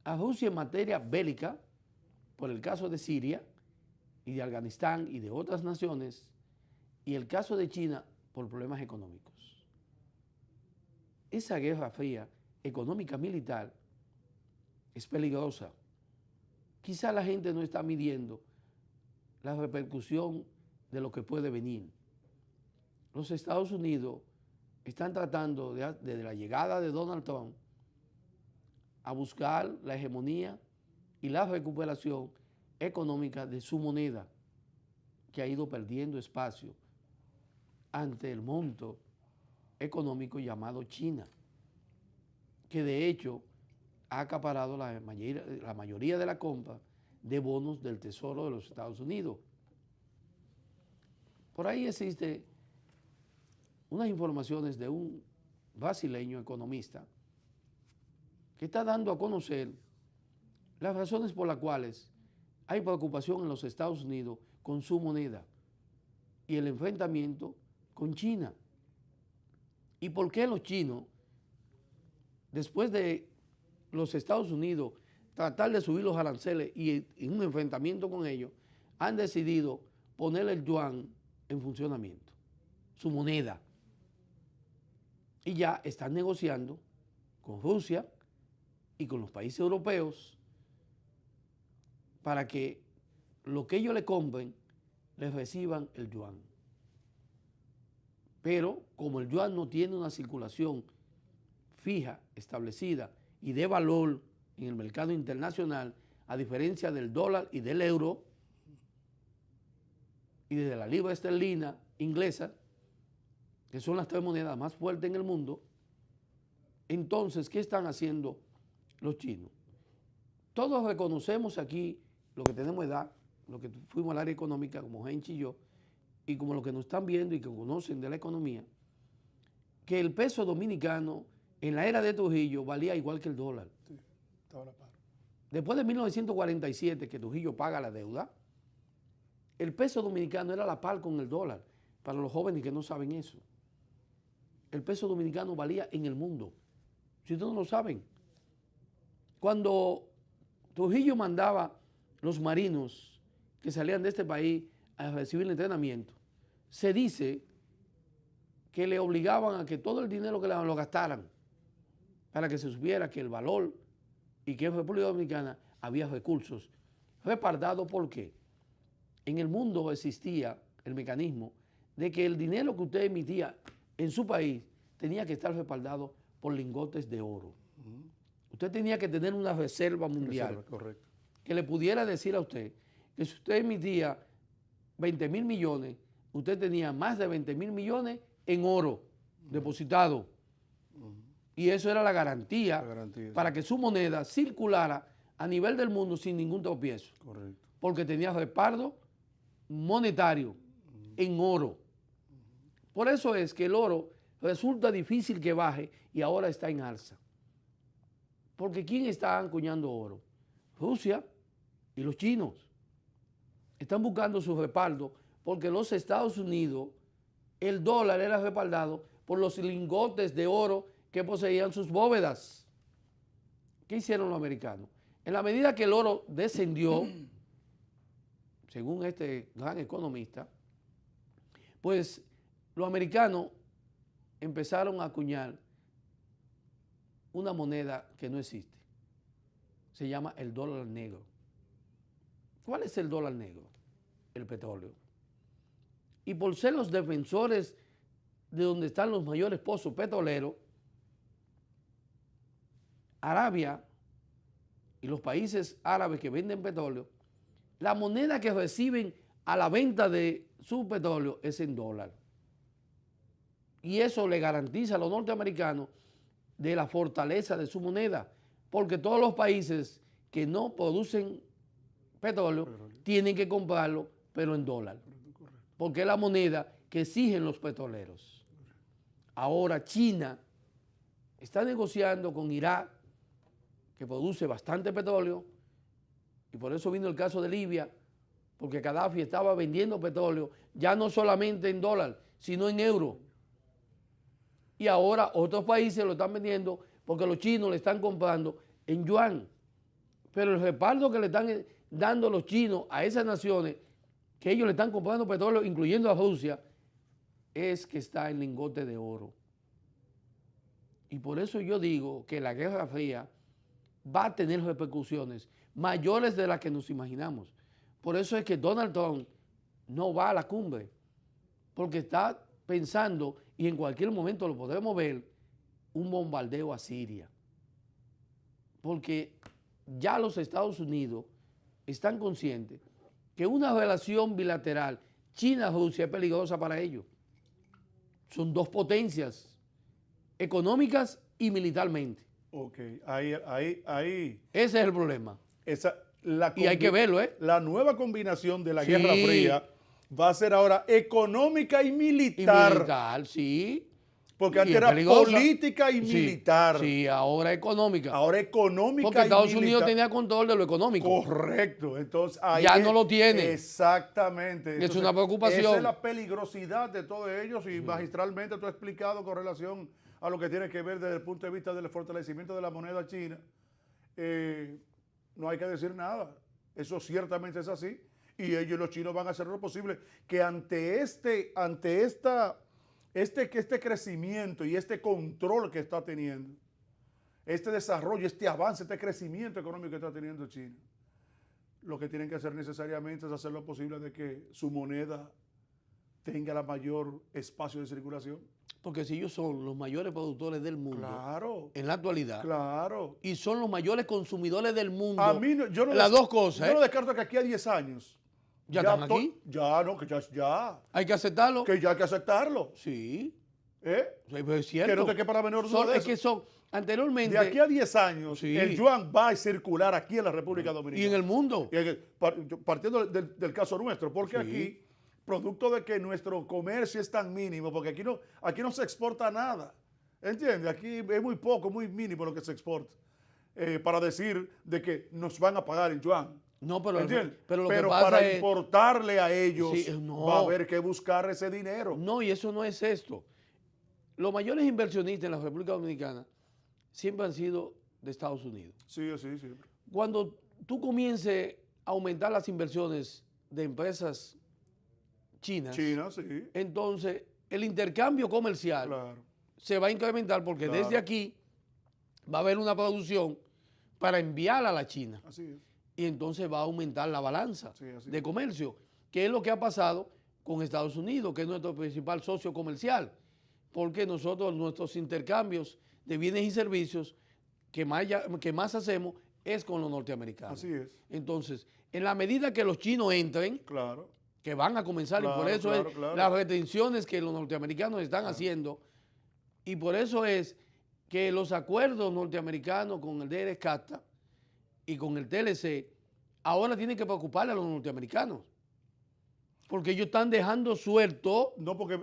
A Rusia en materia bélica, por el caso de Siria y de Afganistán y de otras naciones, y el caso de China por problemas económicos. esa guerra fría, económica, militar, es peligrosa. Quizá la gente no está midiendo la repercusión de lo que puede venir. Los Estados Unidos están tratando, desde la llegada de Donald Trump, a buscar la hegemonía y la recuperación económica de su moneda, que ha ido perdiendo espacio ante el monto económico llamado China, que de hecho ha acaparado la mayoría de la compra de bonos del Tesoro de los Estados Unidos. Por ahí existe unas informaciones de un brasileño economista que está dando a conocer las razones por las cuales hay preocupación en los Estados Unidos con su moneda y el enfrentamiento con China. ¿Y por qué los chinos, después de los Estados Unidos tratar de subir los aranceles y en un enfrentamiento con ellos, han decidido poner el yuan en funcionamiento, su moneda? Y ya están negociando con Rusia y con los países europeos para que lo que ellos le compren les reciban el yuan. Pero como el yuan no tiene una circulación fija, establecida y de valor en el mercado internacional, a diferencia del dólar y del euro y de la libra esterlina inglesa, que son las tres monedas más fuertes en el mundo, entonces, ¿qué están haciendo los chinos? Todos reconocemos aquí, lo que tenemos edad, lo que fuimos al área económica, como Genchi y yo, y como los que nos están viendo y que conocen de la economía, que el peso dominicano en la era de Trujillo valía igual que el dólar. Sí, estaba a la par. Después de 1947, que Trujillo paga la deuda, el peso dominicano era a la par con el dólar. Para los jóvenes que no saben eso, el peso dominicano valía en el mundo. Si ustedes no lo saben, cuando Trujillo mandaba los marinos que salían de este país a recibir el entrenamiento, se dice que le obligaban a que todo el dinero que le daban lo gastaran para que se supiera que el valor y que en República Dominicana había recursos respaldados. ¿Por qué? En el mundo existía el mecanismo de que el dinero que usted emitía en su país tenía que estar respaldado por lingotes de oro. Usted tenía que tener una reserva mundial correcto, que le pudiera decir a usted que si usted emitía 20.000 millones, usted tenía más de 20.000 millones en oro depositado. Y eso era la garantía para que su moneda circulara a nivel del mundo sin ningún tropiezo. Correcto. Porque tenía respaldo monetario en oro. Por eso es que el oro resulta difícil que baje y ahora está en alza. Porque ¿quién está acuñando oro? Rusia y los chinos. Están buscando su respaldo porque los Estados Unidos, el dólar era respaldado por los lingotes de oro que poseían sus bóvedas. ¿Qué hicieron los americanos? En la medida que el oro descendió, según este gran economista, pues los americanos empezaron a acuñar una moneda que no existe. Se llama el dólar negro. ¿Cuál es el dólar negro? El petróleo. Y por ser los defensores de donde están los mayores pozos petroleros, Arabia y los países árabes que venden petróleo, la moneda que reciben a la venta de su petróleo es en dólar. Y eso le garantiza a los norteamericanos de la fortaleza de su moneda, porque todos los países que no producen petróleo tienen que comprarlo, pero en dólar, porque es la moneda que exigen los petroleros. Ahora China está negociando con Irak, que produce bastante petróleo, y por eso vino el caso de Libia, porque Gaddafi estaba vendiendo petróleo ya no solamente en dólar, sino en euro. Y ahora otros países lo están vendiendo porque los chinos le están comprando en yuan. Pero el respaldo que le están dando los chinos a esas naciones, que ellos le están comprando petróleo, incluyendo a Rusia, es que está en lingote de oro. Y por eso yo digo que la Guerra Fría va a tener repercusiones mayores de las que nos imaginamos. Por eso es que Donald Trump no va a la cumbre, porque está pensando, y en cualquier momento lo podremos ver, un bombardeo a Siria. Porque ya los Estados Unidos están conscientes que una relación bilateral China-Rusia es peligrosa para ellos. Son dos potencias económicas y militarmente. Ok, ahí. Ese es el problema. Y hay que verlo, ¿eh? La nueva combinación de la Sí. Guerra Fría va a ser ahora económica y Y militar. militar, sí. Porque Y antes es era peligrosa. política y Sí, militar. Sí, ahora económica. Ahora económica Porque y Estados militar. Unidos tenía control de lo económico. Correcto. Entonces, ahí Ya no lo tiene. Exactamente. Es Entonces, una preocupación. Esa es la peligrosidad de todos ellos y magistralmente tú has explicado con relación a lo que tiene que ver desde el punto de vista del fortalecimiento de la moneda china. No hay que decir nada. Eso ciertamente es así. Y ellos, los chinos, van a hacer lo posible que ante este crecimiento y este control que está teniendo, este desarrollo, este avance, este crecimiento económico que está teniendo China, lo que tienen que hacer necesariamente es hacer lo posible de que su moneda tenga la mayor espacio de circulación. Porque si ellos son los mayores productores del mundo Claro, en la actualidad claro. y son los mayores consumidores del mundo, A mí yo no las dos cosas, yo no descarto que aquí a 10 años. ¿Ya están aquí? Ya, no, que ya. Hay que aceptarlo. Que ya hay que aceptarlo. Sí, ¿Eh? es cierto. Que no te quepa la menor duda de Es eso. que son, anteriormente, De aquí a 10 años, Sí. el yuan va a circular aquí en la República Dominicana. y en el mundo. Partiendo del caso nuestro, porque Sí. aquí, producto de que nuestro comercio es tan mínimo, porque aquí no se exporta nada, ¿entiendes? Aquí es muy poco, muy mínimo lo que se exporta, para decir de que nos van a pagar en yuan. No, pero, ¿Entiendes? pero lo que Pero pasa para es, importarle a ellos Sí, no. va a haber que buscar ese dinero. no, y eso no es esto. Los mayores inversionistas en la República Dominicana siempre han sido de Estados Unidos. Sí, sí, sí. Cuando tú comiences a aumentar las inversiones de empresas chinas, China, sí. entonces el intercambio comercial Claro. se va a incrementar porque Claro. desde aquí va a haber una producción para enviarla a la China. Así es. Y entonces va a aumentar la balanza Sí, así de es. comercio, que es lo que ha pasado con Estados Unidos, que es nuestro principal socio comercial, porque nuestros intercambios de bienes y servicios que más hacemos es con los norteamericanos. Así es. Entonces, en la medida que los chinos entren, Claro. que van a comenzar, y por Claro, eso claro, es claro. las retenciones que los norteamericanos están haciendo, y por eso es que los acuerdos norteamericanos con el DRCATA y con el TLC ahora tienen que preocuparle a los norteamericanos, porque ellos están dejando suelto. No, porque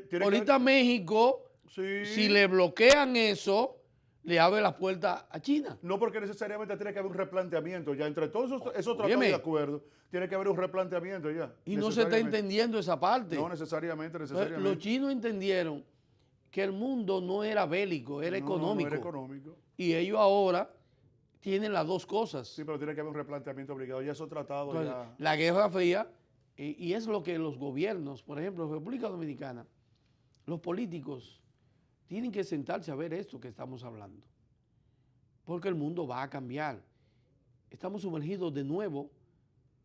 tiene Ahorita México, Sí. si le bloquean eso, le abre las puertas a China. No porque necesariamente tiene que haber un replanteamiento ya. Entre todos esos tratados Óyeme. de acuerdo, tiene que haber un replanteamiento ya. Y no se está necesariamente. entendiendo esa parte. No necesariamente. Entonces, los chinos entendieron que el mundo no era bélico, era No, económico. No era económico. Y ellos ahora tienen las dos cosas. Sí, pero tiene que haber un replanteamiento obligado. Ya esos tratados Entonces, ya. la Guerra Fría, y es lo que los gobiernos, por ejemplo, República Dominicana, los políticos tienen que sentarse a ver esto que estamos hablando. Porque el mundo va a cambiar. Estamos sumergidos de nuevo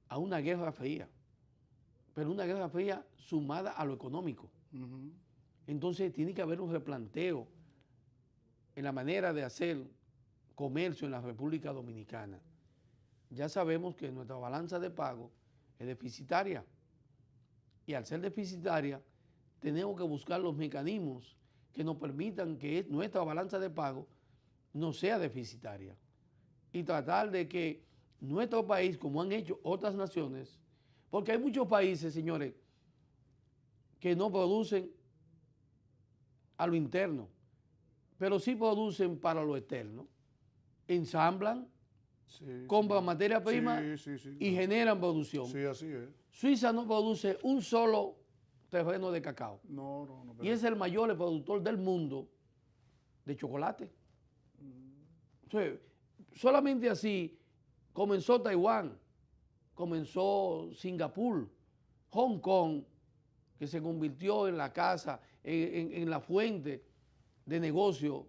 a una Guerra Fría, pero una Guerra Fría sumada a lo económico. Ujú. Entonces tiene que haber un replanteo en la manera de hacer comercio en la República Dominicana. Ya sabemos que nuestra balanza de pago es deficitaria. Y al ser deficitaria, tenemos que buscar los mecanismos que nos permitan que nuestra balanza de pago no sea deficitaria. Y tratar de que nuestro país, como han hecho otras naciones, porque hay muchos países, señores, que no producen a lo interno, pero sí producen para lo externo. Ensamblan, Sí, compran materia prima Sí, sí, y claro. generan producción. Sí, así es. Suiza no produce un solo terreno de cacao No. y es el mayor productor del mundo de chocolate. Entonces, solamente así comenzó Taiwán, comenzó Singapur, Hong Kong, que se convirtió en la casa, en la fuente de negocio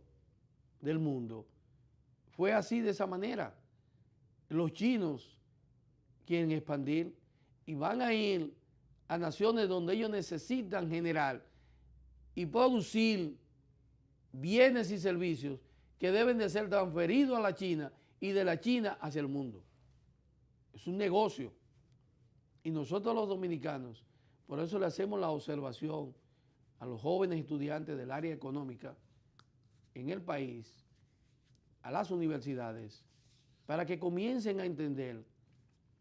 del mundo, fue así, de esa manera. Los chinos quieren expandir y van a ir a naciones donde ellos necesitan generar y producir bienes y servicios que deben de ser transferidos a la China y de la China hacia el mundo. Es un negocio. Y nosotros los dominicanos, por eso le hacemos la observación a los jóvenes estudiantes del área económica en el país, a las universidades, para que comiencen a entender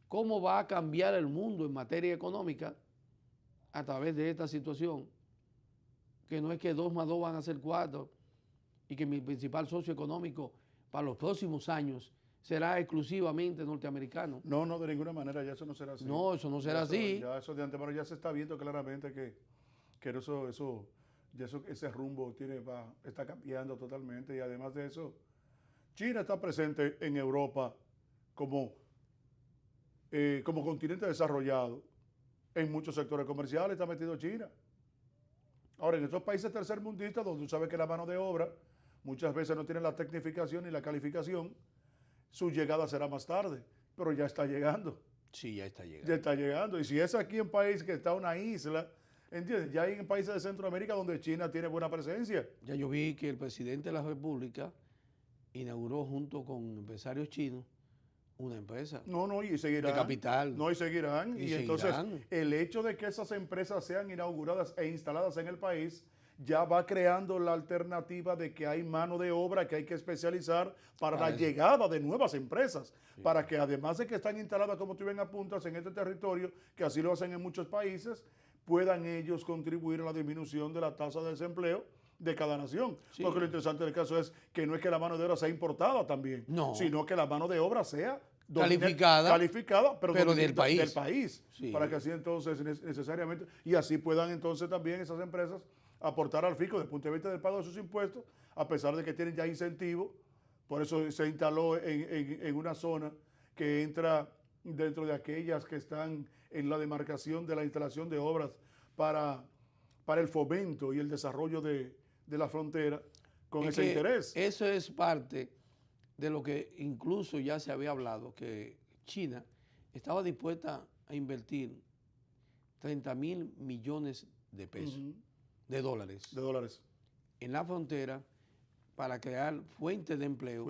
cómo va a cambiar el mundo en materia económica a través de esta situación, que no es que 2 más 2 van a ser 4 y que mi principal socio económico para los próximos años será exclusivamente norteamericano. No, no, de ninguna manera, ya eso no será así. No, eso no será así. Ya eso de antemano ya se está viendo claramente que ese rumbo está cambiando totalmente. Y además de eso, China está presente en Europa como continente desarrollado. En muchos sectores comerciales está metido China. Ahora, en estos países tercermundistas, donde tú sabes que la mano de obra muchas veces no tiene la tecnificación ni la calificación, su llegada será más tarde, pero ya está llegando. Sí, ya está llegando. Ya está llegando. Y si es aquí en país que está una isla, ¿entiendes? Ya hay en países de Centroamérica donde China tiene buena presencia. Ya yo vi que el presidente de la República inauguró junto con empresarios chinos una empresa. No, y seguirán. De capital. No, y seguirán. Y entonces, el hecho de que esas empresas sean inauguradas e instaladas en el país ya va creando la alternativa de que hay mano de obra que hay que especializar para la llegada de nuevas empresas, para que además de que están instaladas, como tú bien apuntas, en este territorio, que así lo hacen en muchos países, puedan ellos contribuir a la disminución de la tasa de desempleo de cada nación. Sí. Porque lo interesante del caso es que no es que la mano de obra sea importada también, sino que la mano de obra sea calificada, pero del país. Sí. Para que así entonces necesariamente, y así puedan entonces también esas empresas aportar al fisco desde el punto de vista del pago de sus impuestos, a pesar de que tienen ya incentivo. Por eso se instaló en una zona que entra dentro de aquellas que están en la demarcación de la instalación de obras para el fomento y el desarrollo de la frontera con ese interés. Eso es parte de lo que incluso ya se había hablado, que China estaba dispuesta a invertir 30,000 millones de pesos, de dólares, en la frontera para crear fuentes de empleo.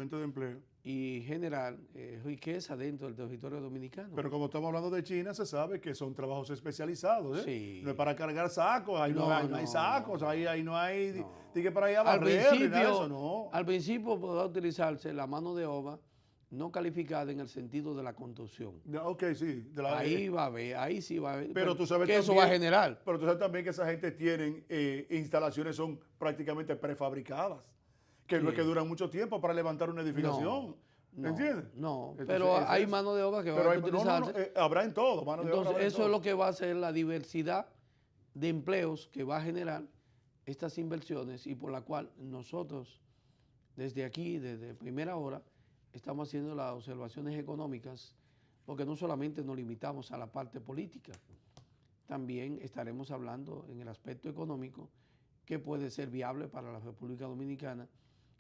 Y generar riqueza dentro del territorio dominicano. Pero como estamos hablando de China, se sabe que son trabajos especializados, ¿eh? Sí. No es para cargar sacos, ahí no hay sacos, ahí no hay que para allá barrer, ni nada de eso, no. Al principio podrá utilizarse la mano de obra no calificada en el sentido de la construcción. Ok, sí. Ahí va a haber, ahí sí va a haber. Pero tú sabes que eso va a generar. Pero tú sabes también que esa gente tienen instalaciones son prácticamente prefabricadas. Que no es que duran mucho tiempo para levantar una edificación. ¿Entiendes? No, entonces, pero hay mano de obra que va a utilizarse. Habrá en todo, mano de obra. Entonces, eso es lo que va a hacer la diversidad de empleos que va a generar estas inversiones y por la cual nosotros, desde aquí, desde primera hora, estamos haciendo las observaciones económicas, porque no solamente nos limitamos a la parte política, también estaremos hablando en el aspecto económico que puede ser viable para la República Dominicana,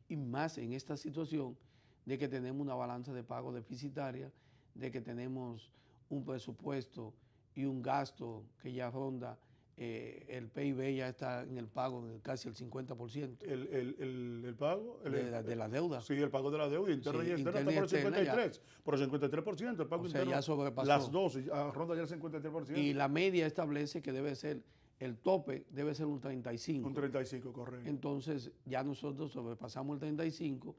y más en esta situación de que tenemos una balanza de pago deficitaria, de que tenemos un presupuesto y un gasto que ya ronda, el PIB ya está en el pago de casi el 50%. ¿El pago? De la deuda. Sí, el pago de la deuda interna y externa está por el 53%, el pago interno. Ya sobrepasó. Las dos, ronda ya el 53%. Y la media establece que debe ser, el tope debe ser un 35. Un 35, correcto. Entonces, ya nosotros sobrepasamos el 35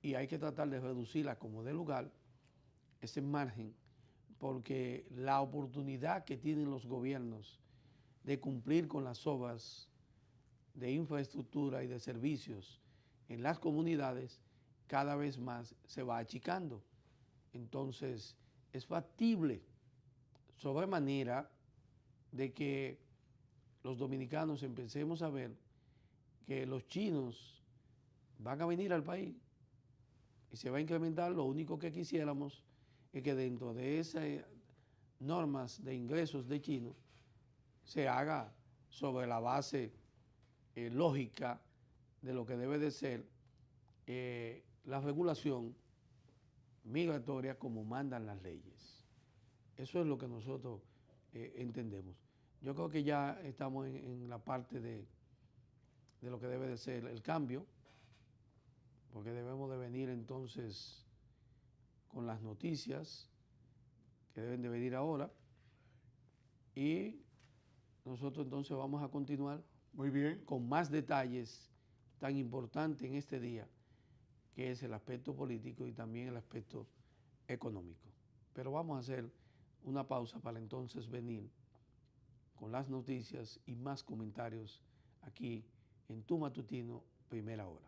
y hay que tratar de reducirla como de lugar, ese margen, porque la oportunidad que tienen los gobiernos de cumplir con las obras de infraestructura y de servicios en las comunidades cada vez más se va achicando. Entonces, es factible sobremanera de que los dominicanos empecemos a ver que los chinos van a venir al país y se va a incrementar. Lo único que quisiéramos es que dentro de esas normas de ingresos de chinos se haga sobre la base lógica de lo que debe de ser la regulación migratoria como mandan las leyes. Eso es lo que nosotros entendemos. Yo creo que ya estamos en la parte de lo que debe de ser el cambio, porque debemos de venir entonces con las noticias que deben de venir ahora, y nosotros entonces vamos a continuar Muy bien. con más detalles tan importantes en este día, que es el aspecto político y también el aspecto económico. Pero vamos a hacer una pausa para entonces venir con las noticias y más comentarios aquí en Tu Matutino, Primera Hora.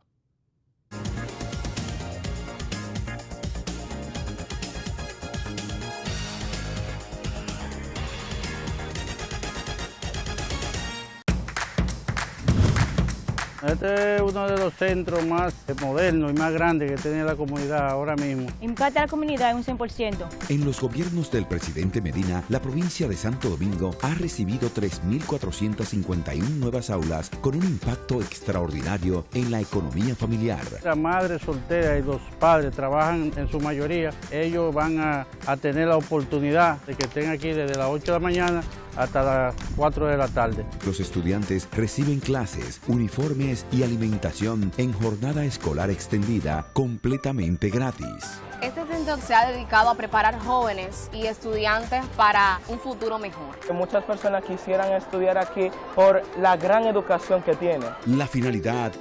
Este es uno de los centros más modernos y más grandes que tiene la comunidad ahora mismo. Impacta a la comunidad un 100%. En los gobiernos del presidente Medina, la provincia de Santo Domingo ha recibido 3.451 nuevas aulas con un impacto extraordinario en la economía familiar. La madre soltera y los padres trabajan en su mayoría. Ellos van a tener la oportunidad de que estén aquí desde las 8 de la mañana hasta las 4 de la tarde. Los estudiantes reciben clases, uniformes y alimentación en jornada escolar extendida completamente gratis. Este centro se ha dedicado a preparar jóvenes y estudiantes para un futuro mejor. Muchas personas quisieran estudiar aquí por la gran educación que tiene. La finalidad